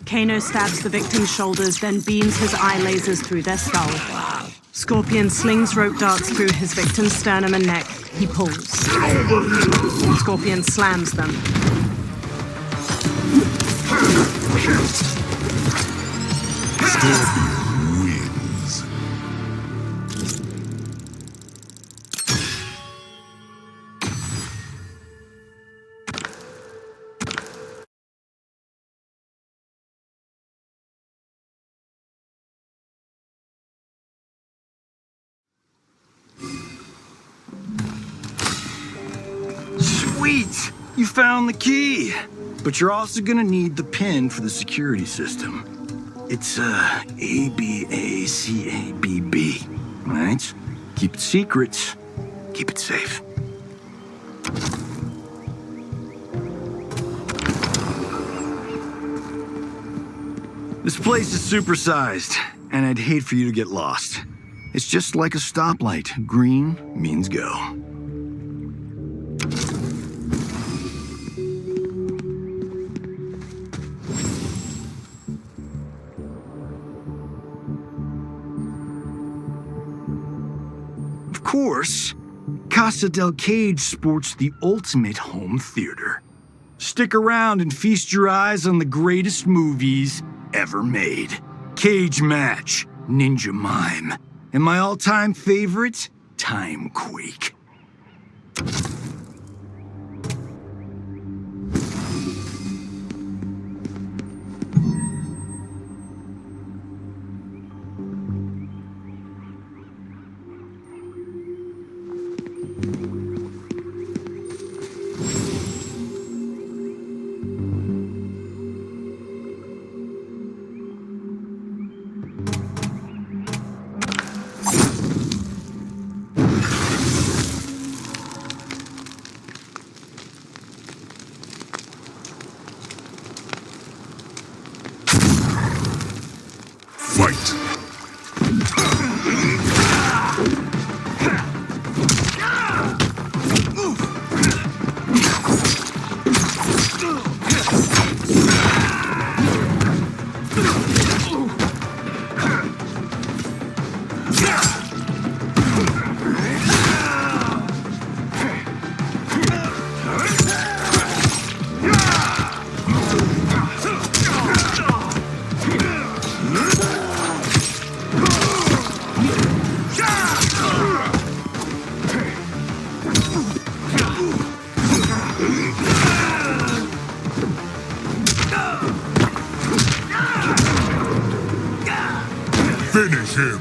Kano stabs the victim's shoulders, then beams his eye lasers through their skull. Scorpion slings rope darts through his victim's sternum and neck. He pulls. Scorpion slams them. Scorpion wins. Sweet! You found the key! But you're also gonna need the pin for the security system. It's, ABACABB, right? Keep it secret, keep it safe. This place is supersized, and I'd hate for you to get lost. It's just like a stoplight. Green means go. Of course, Casa del Cage sports the ultimate home theater. Stick around and feast your eyes on the greatest movies ever made. Cage Match, Ninja Mime, and my all-time favorite, Time Quake. Fight! Finish him!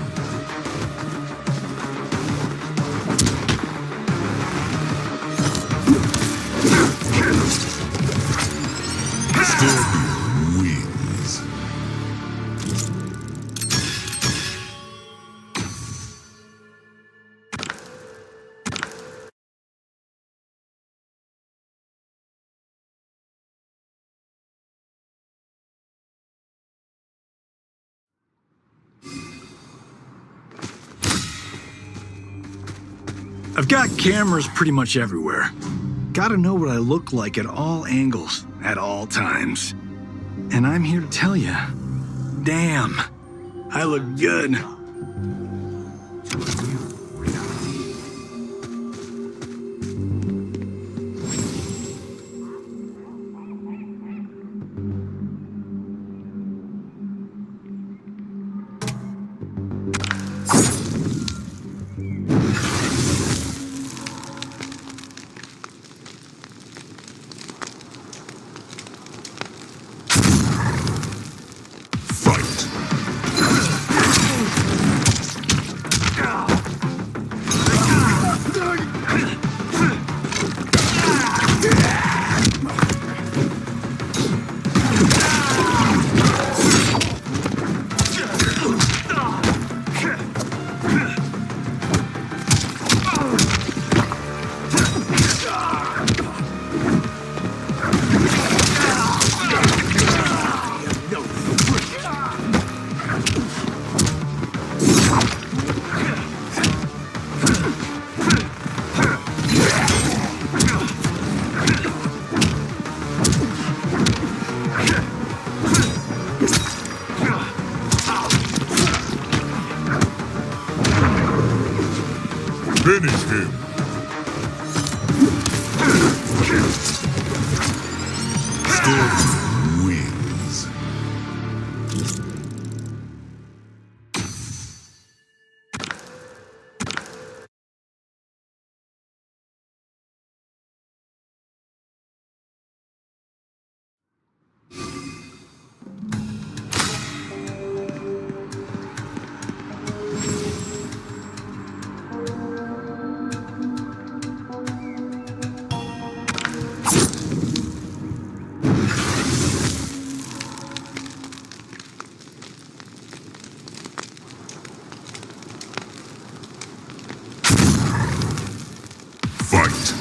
Scorpion wins. I've got cameras pretty much everywhere. Gotta know what I look like at all angles, at all times. And I'm here to tell you, damn, I look good. Finish him. Scorpion wins. Fight.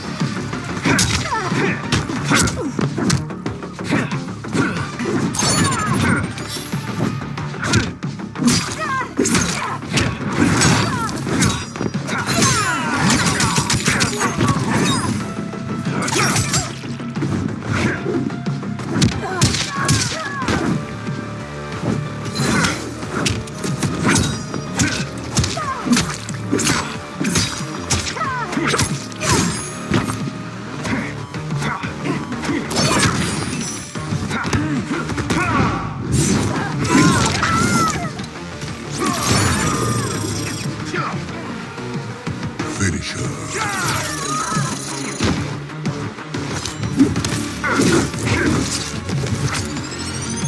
Finish her.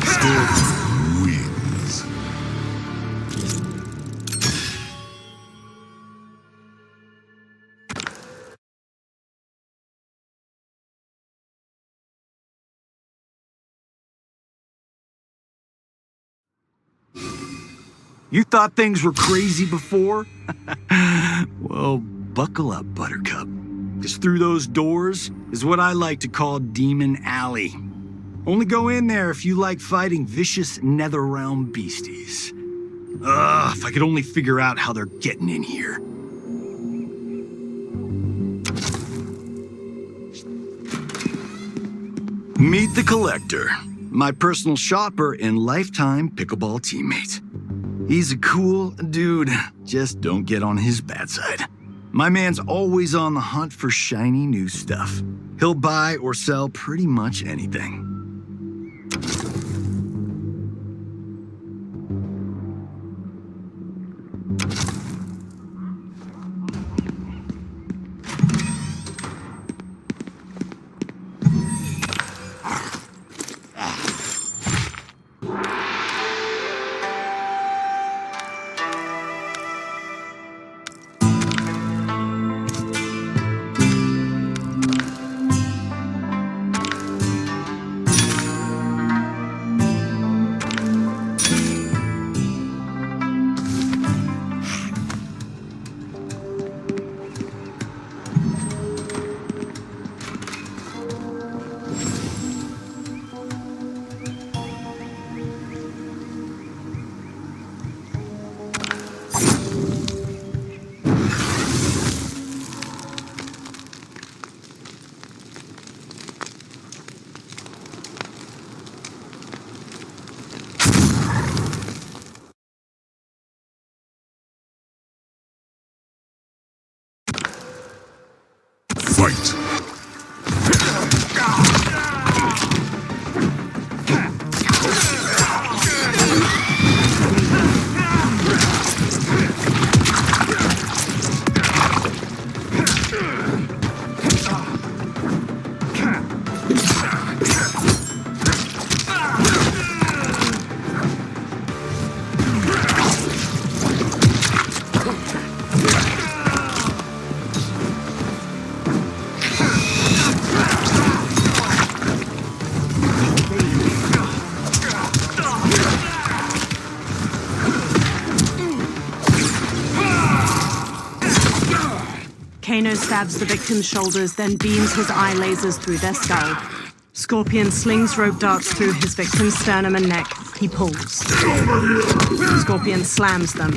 Scorpion wins. You thought things were crazy before? Well, buckle up, Buttercup. Because through those doors is what I like to call Demon Alley. Only go in there if you like fighting vicious netherrealm beasties. Ugh, if I could only figure out how they're getting in here. Meet the Collector, my personal shopper and lifetime pickleball teammate. He's a cool dude, just don't get on his bad side. My man's always on the hunt for shiny new stuff. He'll buy or sell pretty much anything. Fight! Kano stabs the victim's shoulders, then beams his eye lasers through their skull. Scorpion slings rope darts through his victim's sternum and neck. He pulls. Scorpion slams them.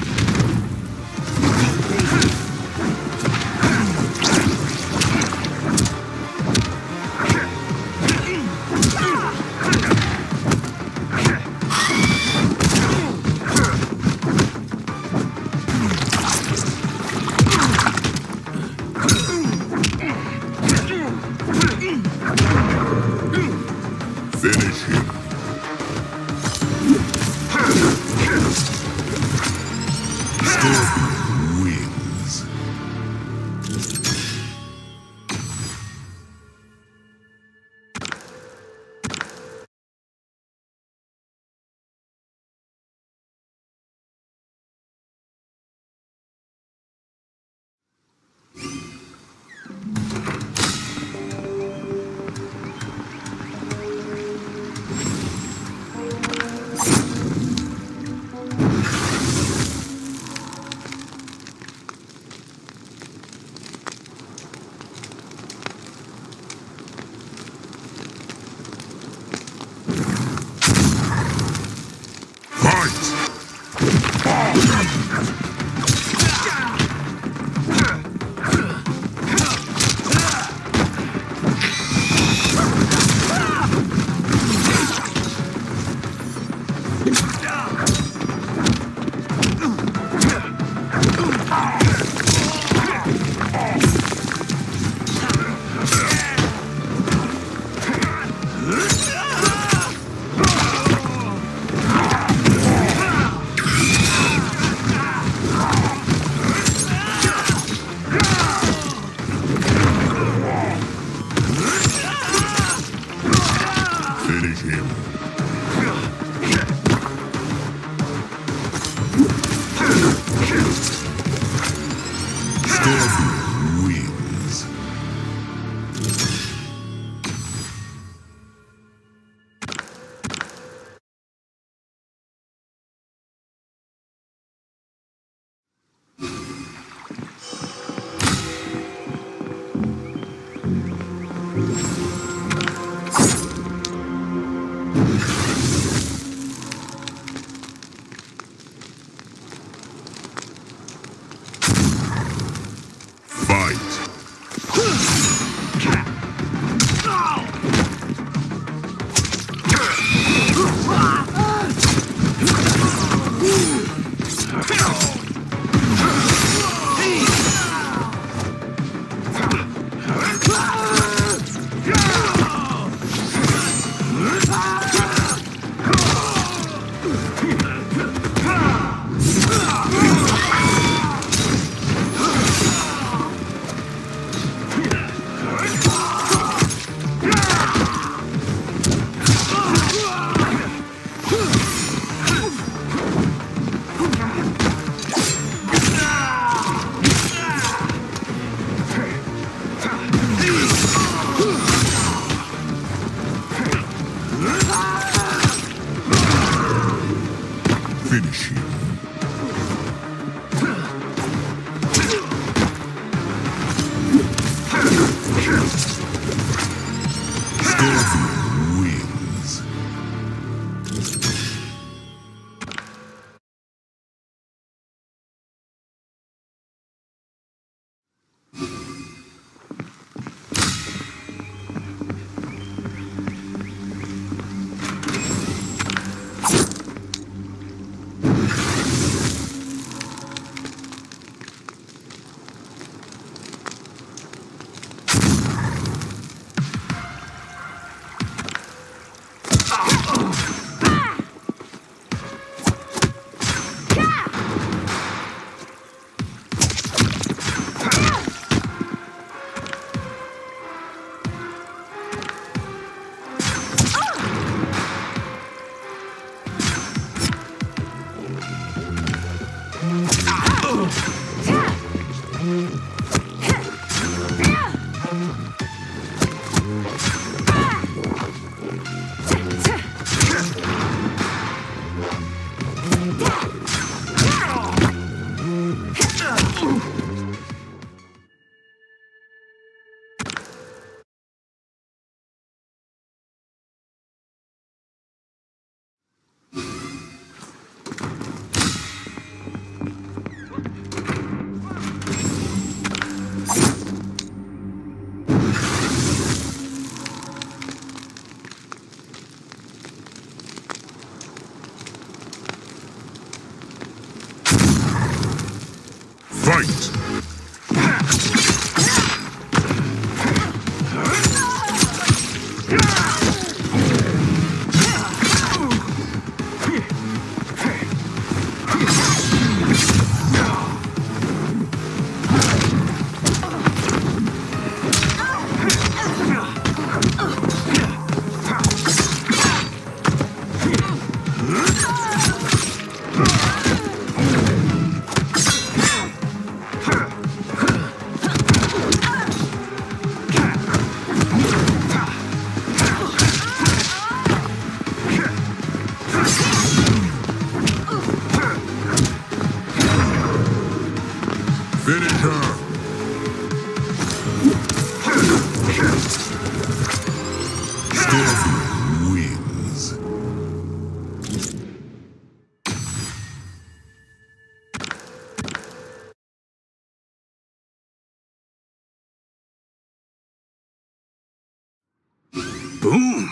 Boom!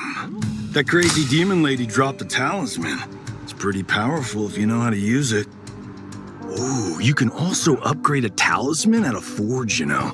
That crazy demon lady dropped a talisman. It's pretty powerful if you know how to use it. Oh, you can also upgrade a talisman at a forge, you know.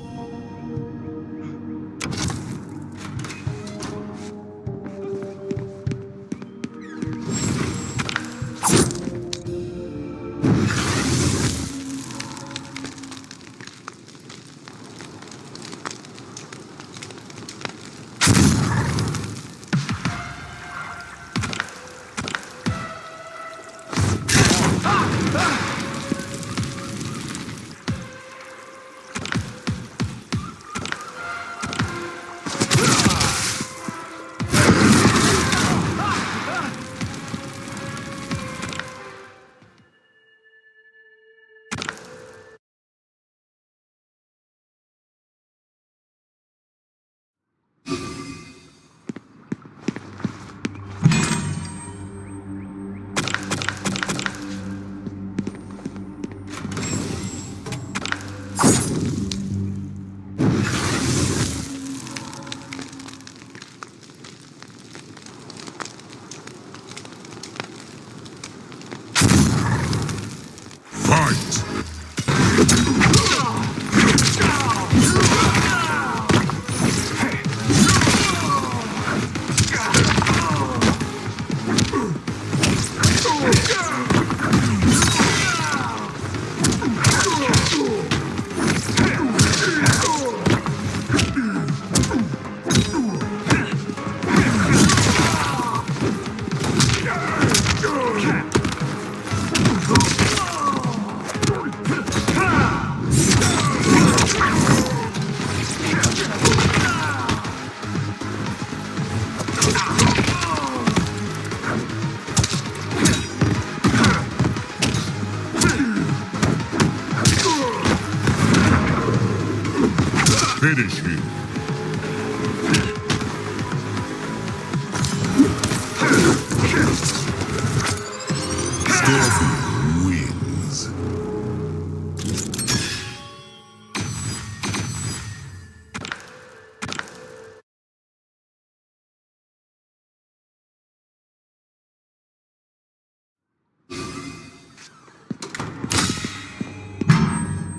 Finish him. Scorpion wins.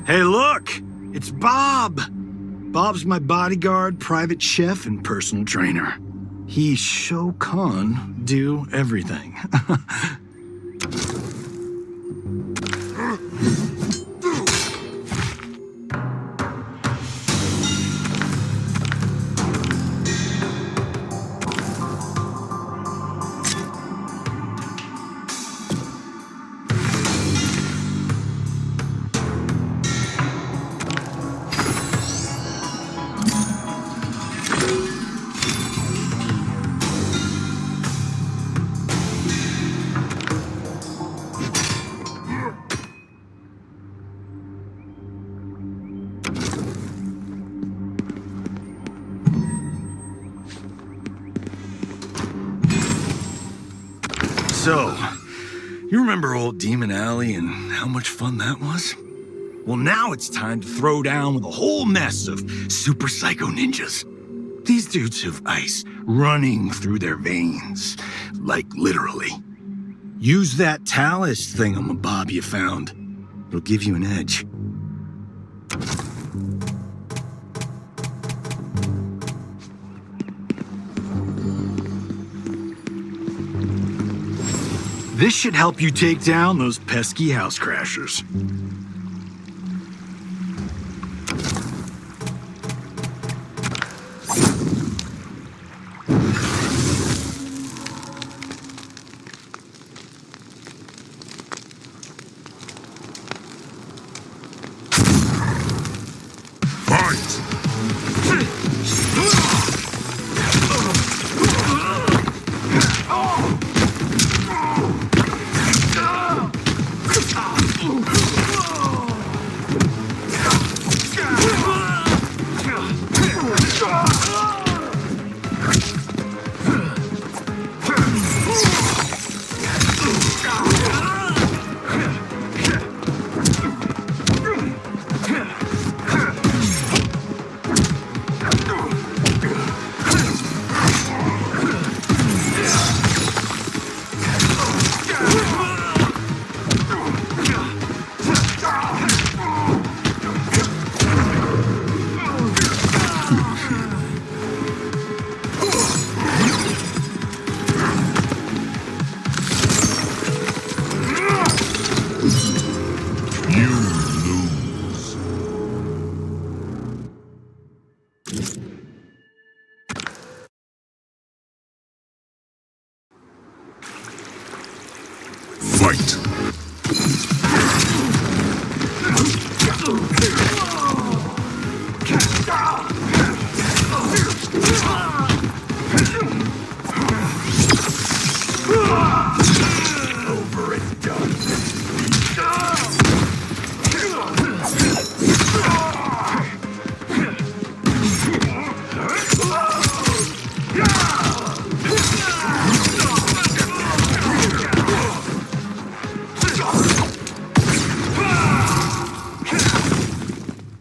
Hey, look! It's Bob! Bob's my bodyguard, private chef, and personal trainer. He sure can do everything. So, you remember old Demon Alley and how much fun that was? Well, now it's time to throw down with a whole mess of super psycho ninjas. These dudes have ice running through their veins, like literally. Use that talus thingamabob you found. It'll give you an edge. This should help you take down those pesky house crashers. Over and done.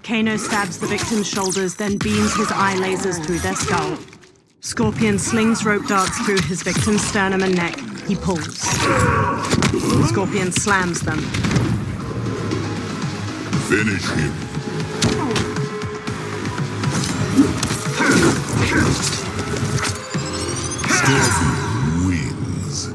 Kano stabs the victim's shoulders, then beams his eye lasers through their skull. Scorpion slings rope darts through his victim's sternum and neck. He pulls. Scorpion slams them. Finish him. Scorpion wins.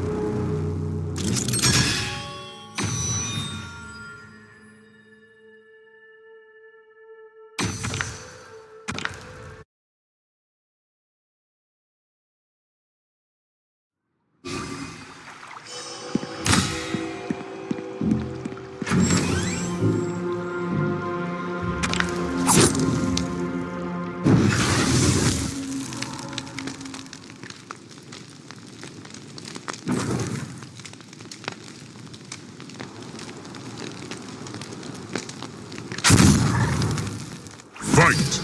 Fight!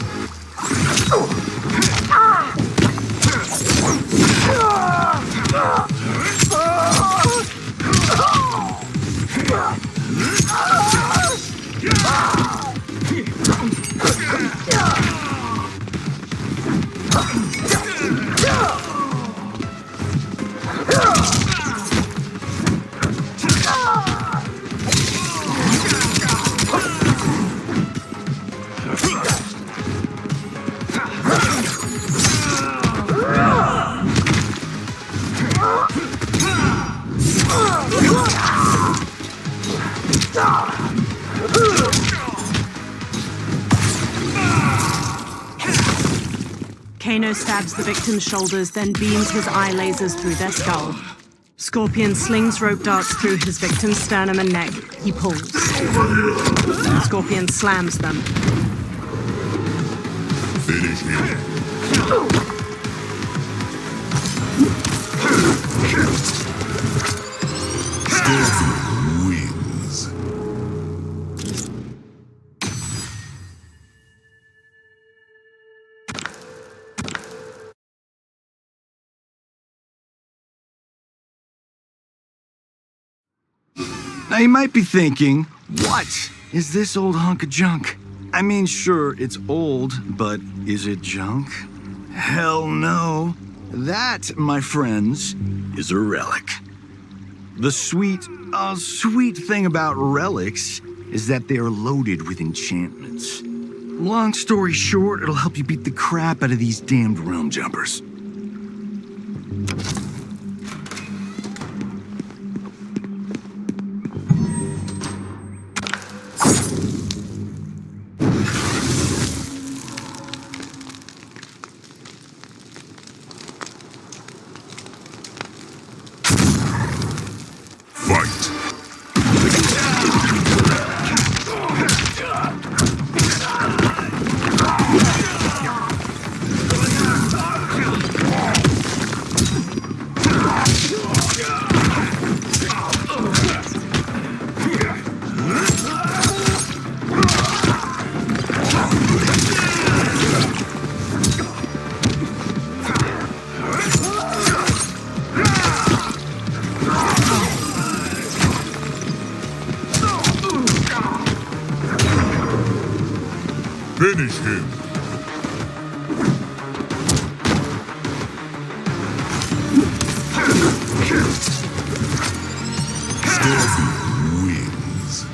Kano stabs the victim's shoulders, then beams his eye lasers through their skull. Scorpion slings rope darts through his victim's sternum and neck. He pulls. Scorpion slams them. Finish him. Scorpion wins. Now you might be thinking, what is this old hunk of junk? I mean, sure, it's old, but is it junk? Hell no. That, my friends, is a relic. The sweet thing about relics is that they are loaded with enchantments. Long story short, it'll help you beat the crap out of these damned realm jumpers. Finish him. Scorpion wins.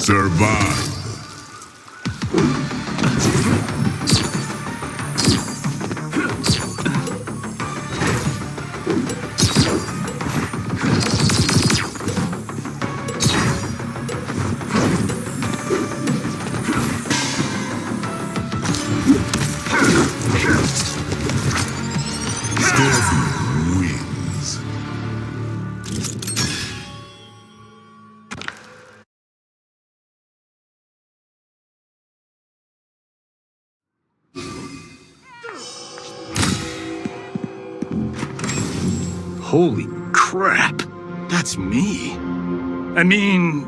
Survive. Scorpion wins. Holy crap, that's me. I mean,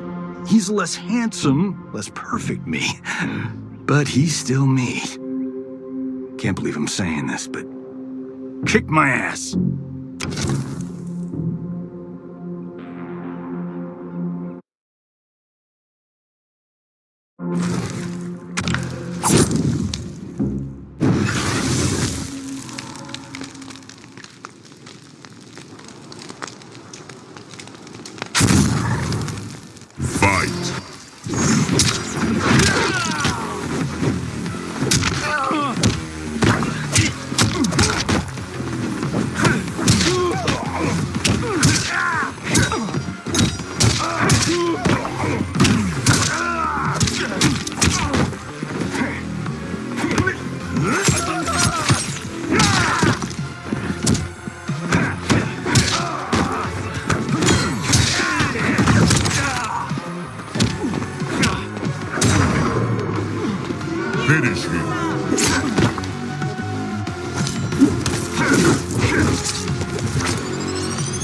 he's less handsome, less perfect me, but he's still me. Can't believe I'm saying this, but kick my ass. Finish him.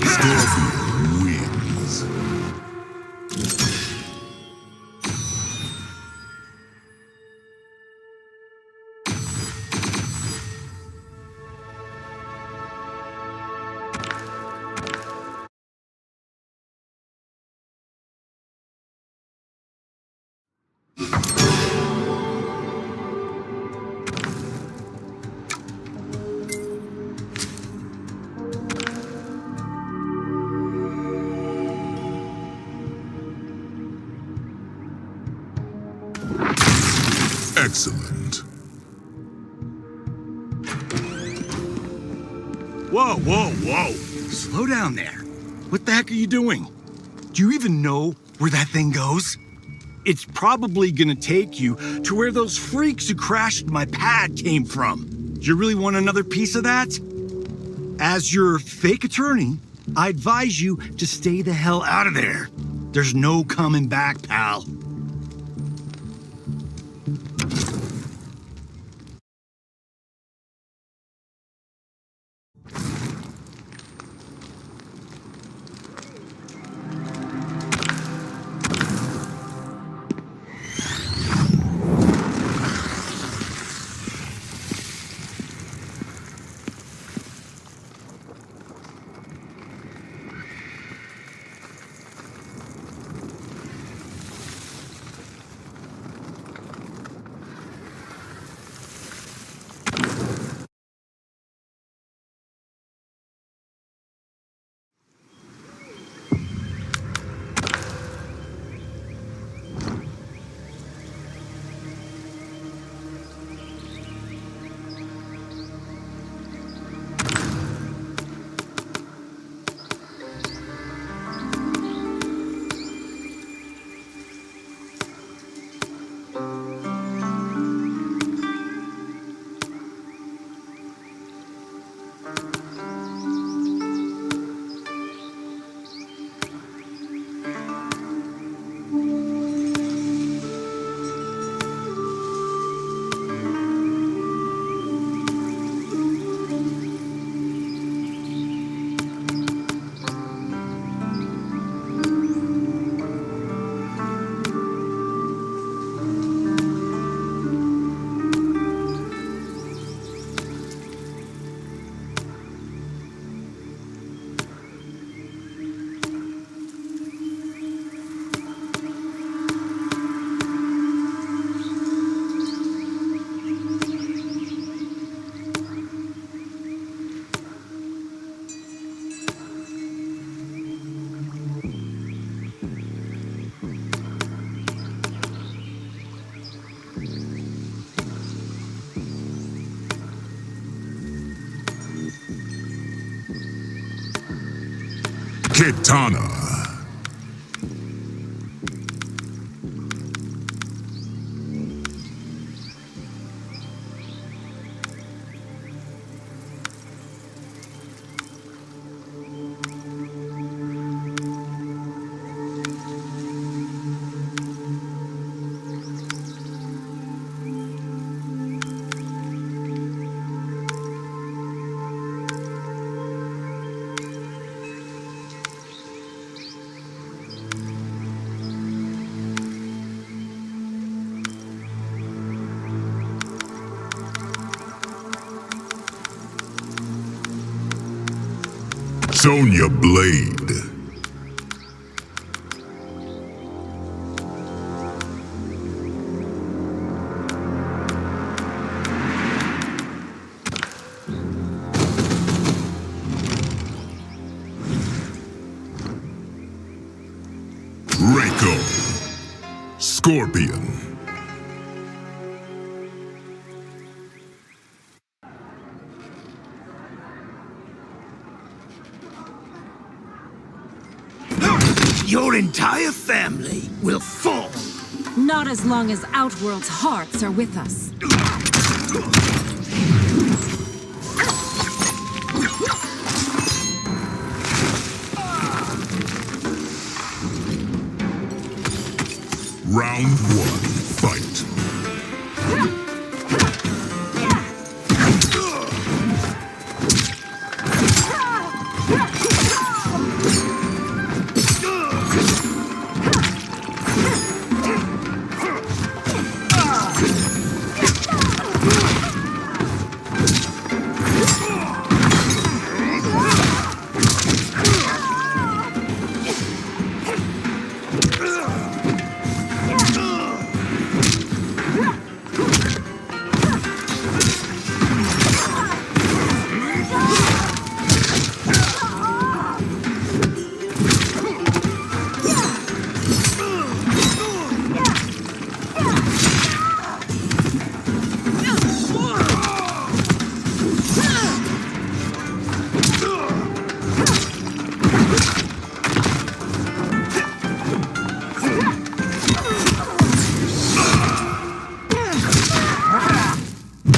Scorpion wins. Excellent. Whoa, whoa, whoa. Slow down there. What the heck are you doing? Do you even know where that thing goes? It's probably gonna take you to where those freaks who crashed my pad came from. Do you really want another piece of that? As your fake attorney, I advise you to stay the hell out of there. There's no coming back, pal. Kitana. Sonya Blade. Reiko. Scorpion. Your entire family will fall. Not as long as Outworld's hearts are with us. Round one, fight.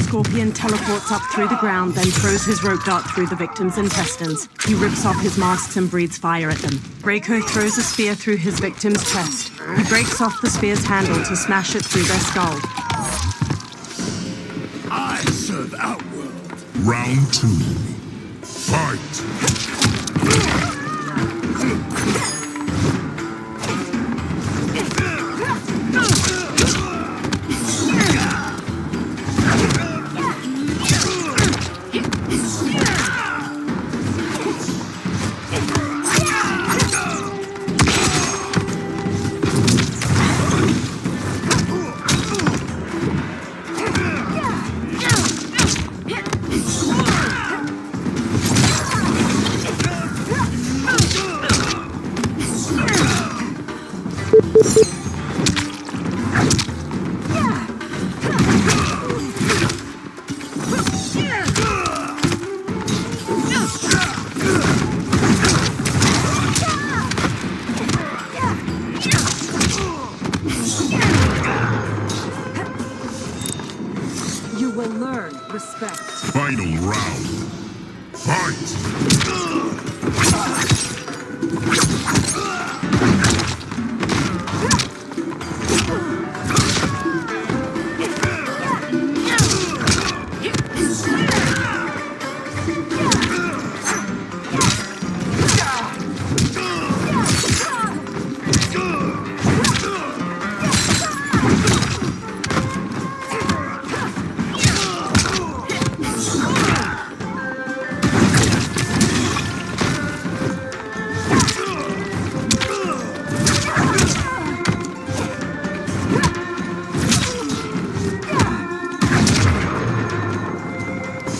Scorpion teleports up through the ground, then throws his rope dart through the victim's intestines. He rips off his masks and breathes fire at them. Reiko throws a spear through his victim's chest. He breaks off the spear's handle to smash it through their skull. I serve Outworld. Round two, fight. You will learn respect. Final round, fight.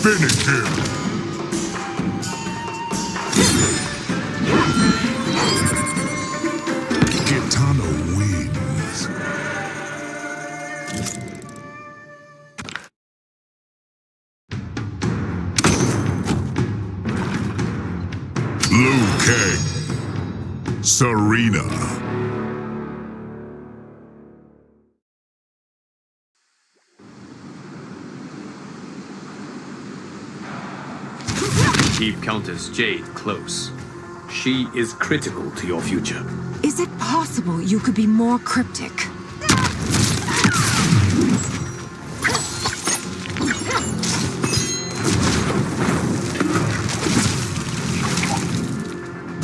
Finish him! Kitana wins. Liu Kang. Serena. Keep Countess Jade close. She is critical to your future. Is it possible you could be more cryptic?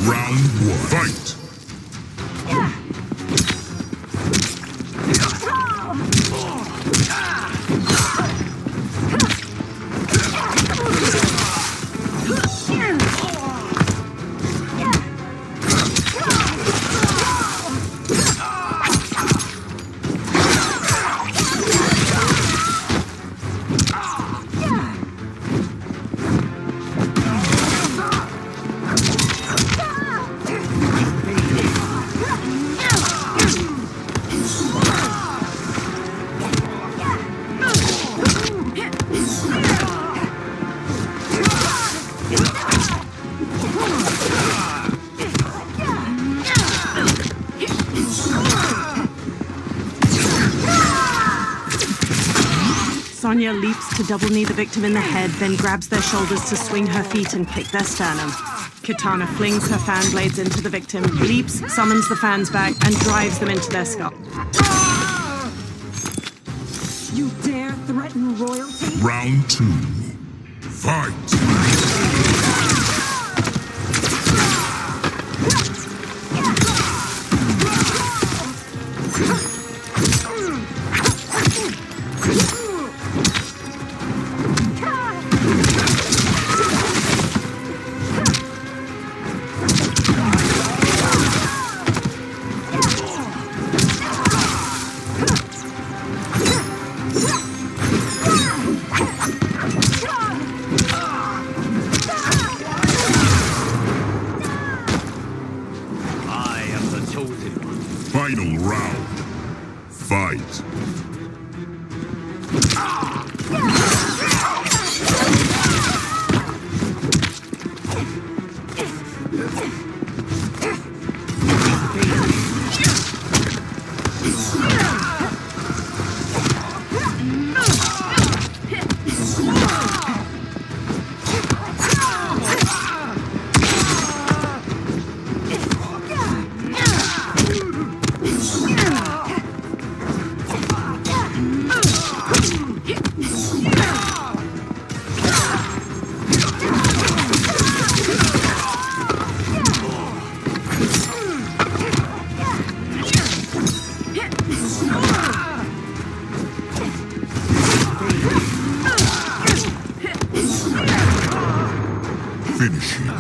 Round 1. Fight! Sonya leaps to double knee the victim in the head, then grabs their shoulders to swing her feet and pick their sternum. Kitana flings her fan blades into the victim, leaps, summons the fans back, and drives them into their skull. You dare threaten royalty? Round 2. Fight! Final round. Fight. Finish him.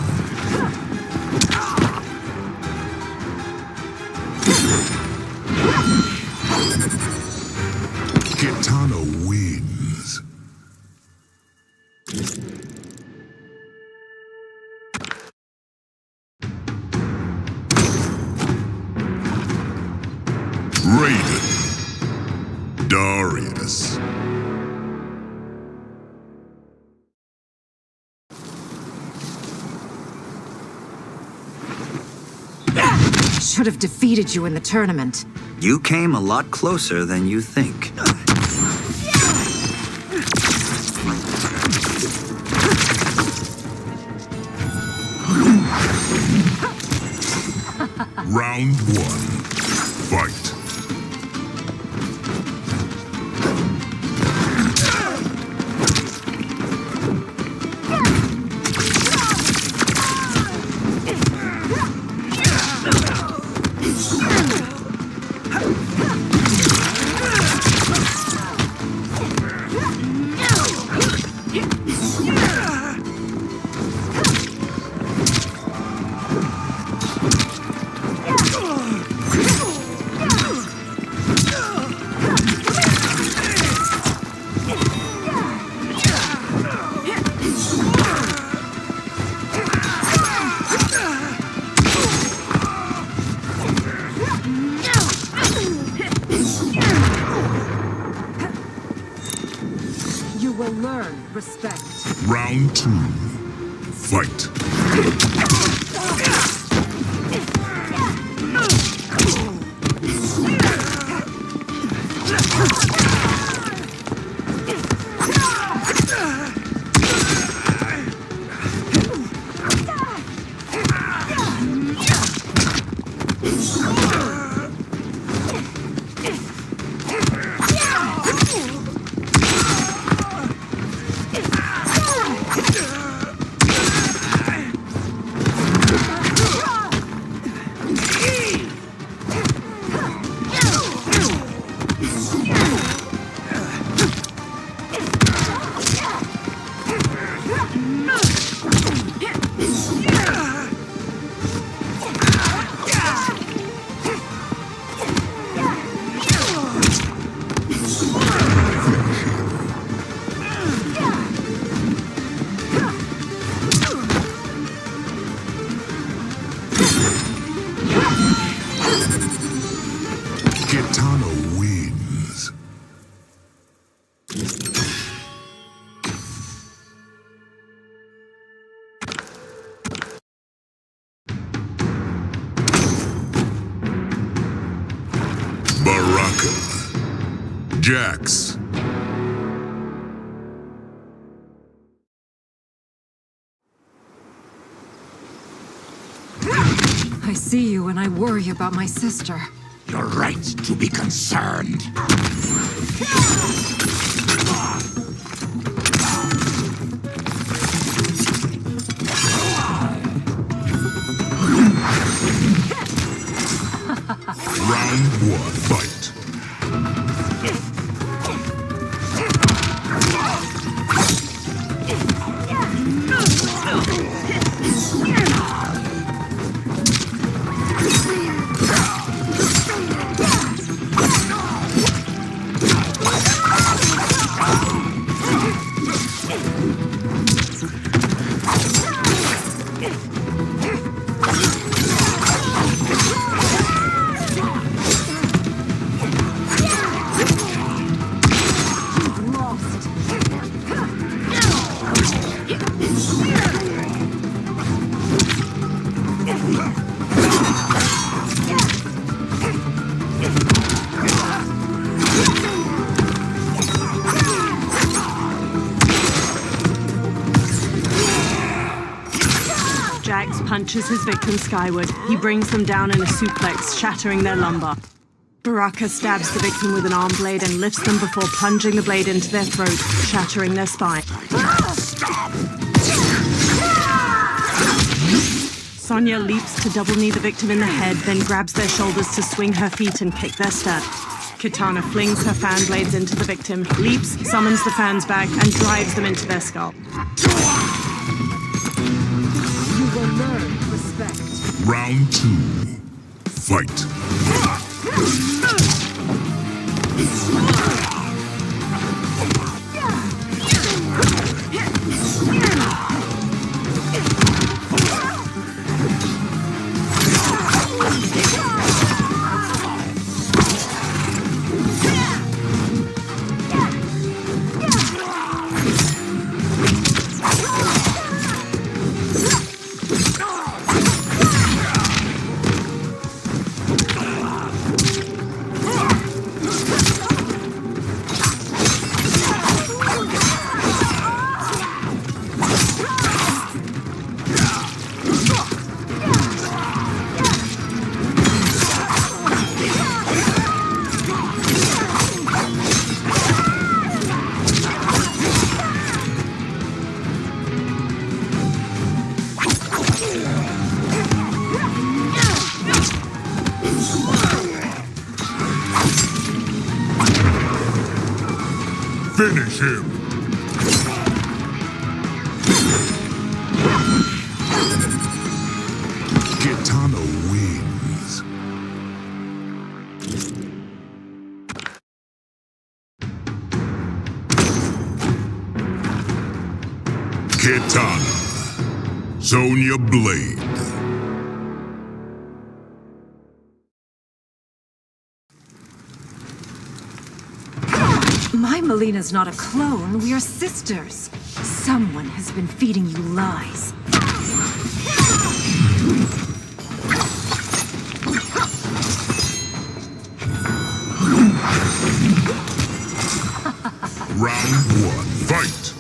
Kitana wins. Raiden. Darius. Should have defeated you in the tournament. You came a lot closer than you think. Round 1. Fight. You will learn respect. Round 2. Fight. Kitana wins. Baraka. Jax. I see you and I worry about my sister. You're right to be concerned. Round one, fight. Jax punches his victim skyward. He brings them down in a suplex, shattering their lumbar. Baraka stabs the victim with an arm blade and lifts them before plunging the blade into their throat, shattering their spine. Sonya leaps to double knee the victim in the head, then grabs their shoulders to swing her feet and kick their stern. Kitana flings her fan blades into the victim, leaps, summons the fans back, and drives them into their skull. You will learn respect. Round two, fight. Finish him! Kitana wins. Kitana. Sonya Blade. My Melina's not a clone. We are sisters. Someone has been feeding you lies. Round one, fight!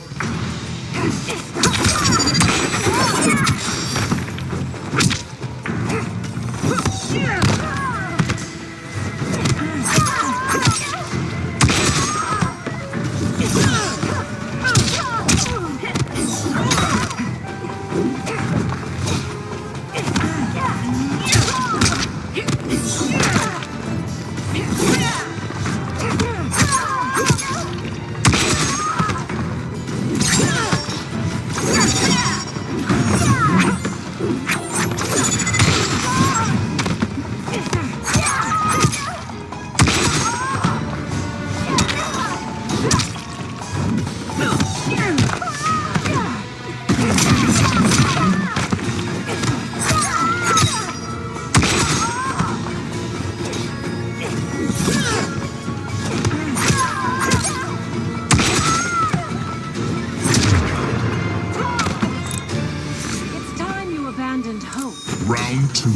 Round 2.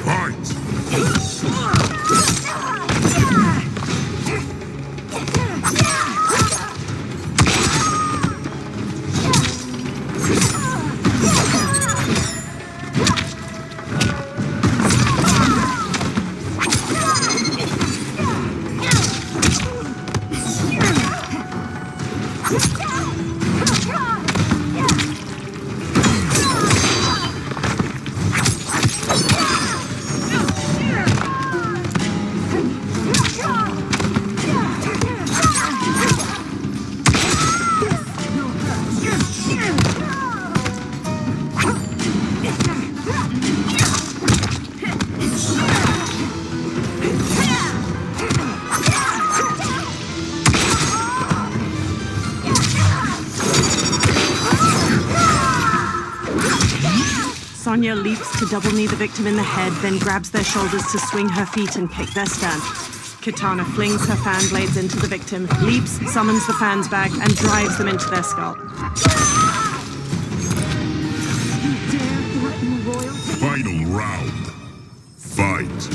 Fight! Sonya leaps to double knee the victim in the head, then grabs their shoulders to swing her feet and kick their stern. Katana flings her fan blades into the victim, leaps, summons the fans back, and drives them into their skull. Final round. Fight!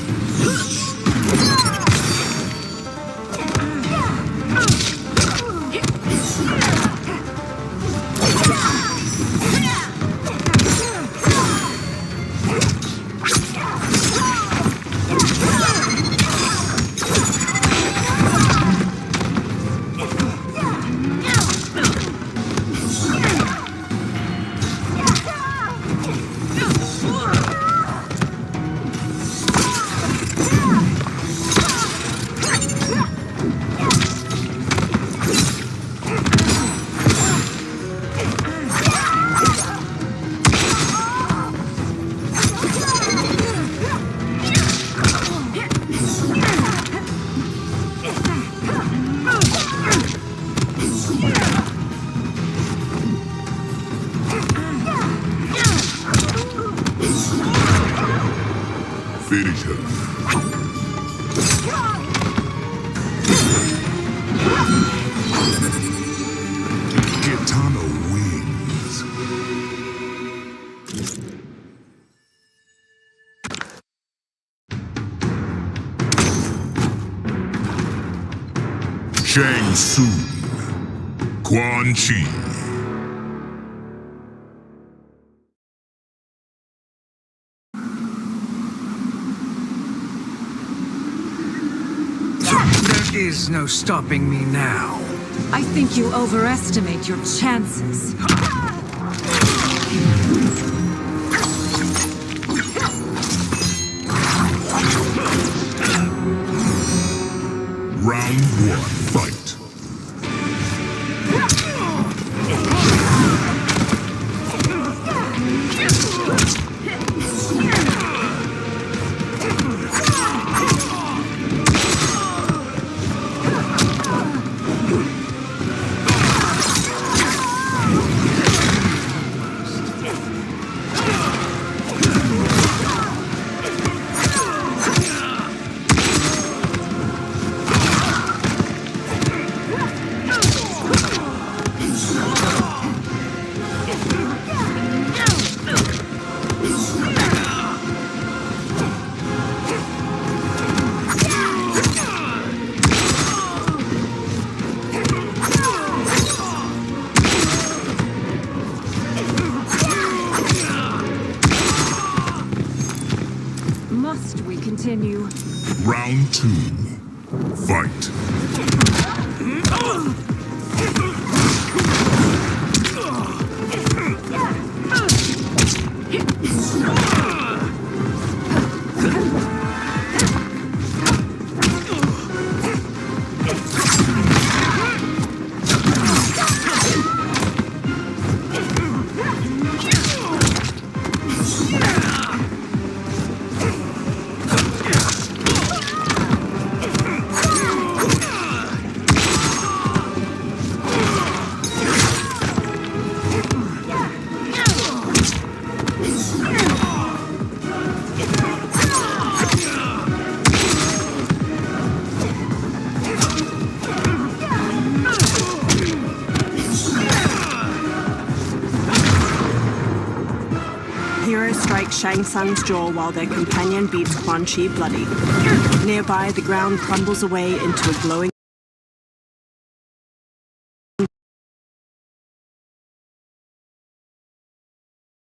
Finish her. Kitana wins. Shang Tsung. Quan Chi. There is no stopping me now. I think you overestimate your chances. Round 1, fight. Must we continue? Round 2, fight. arrow strikes Shang Tsung's jaw while their companion beats Quan Chi bloody. Nearby, the ground crumbles away into a glowing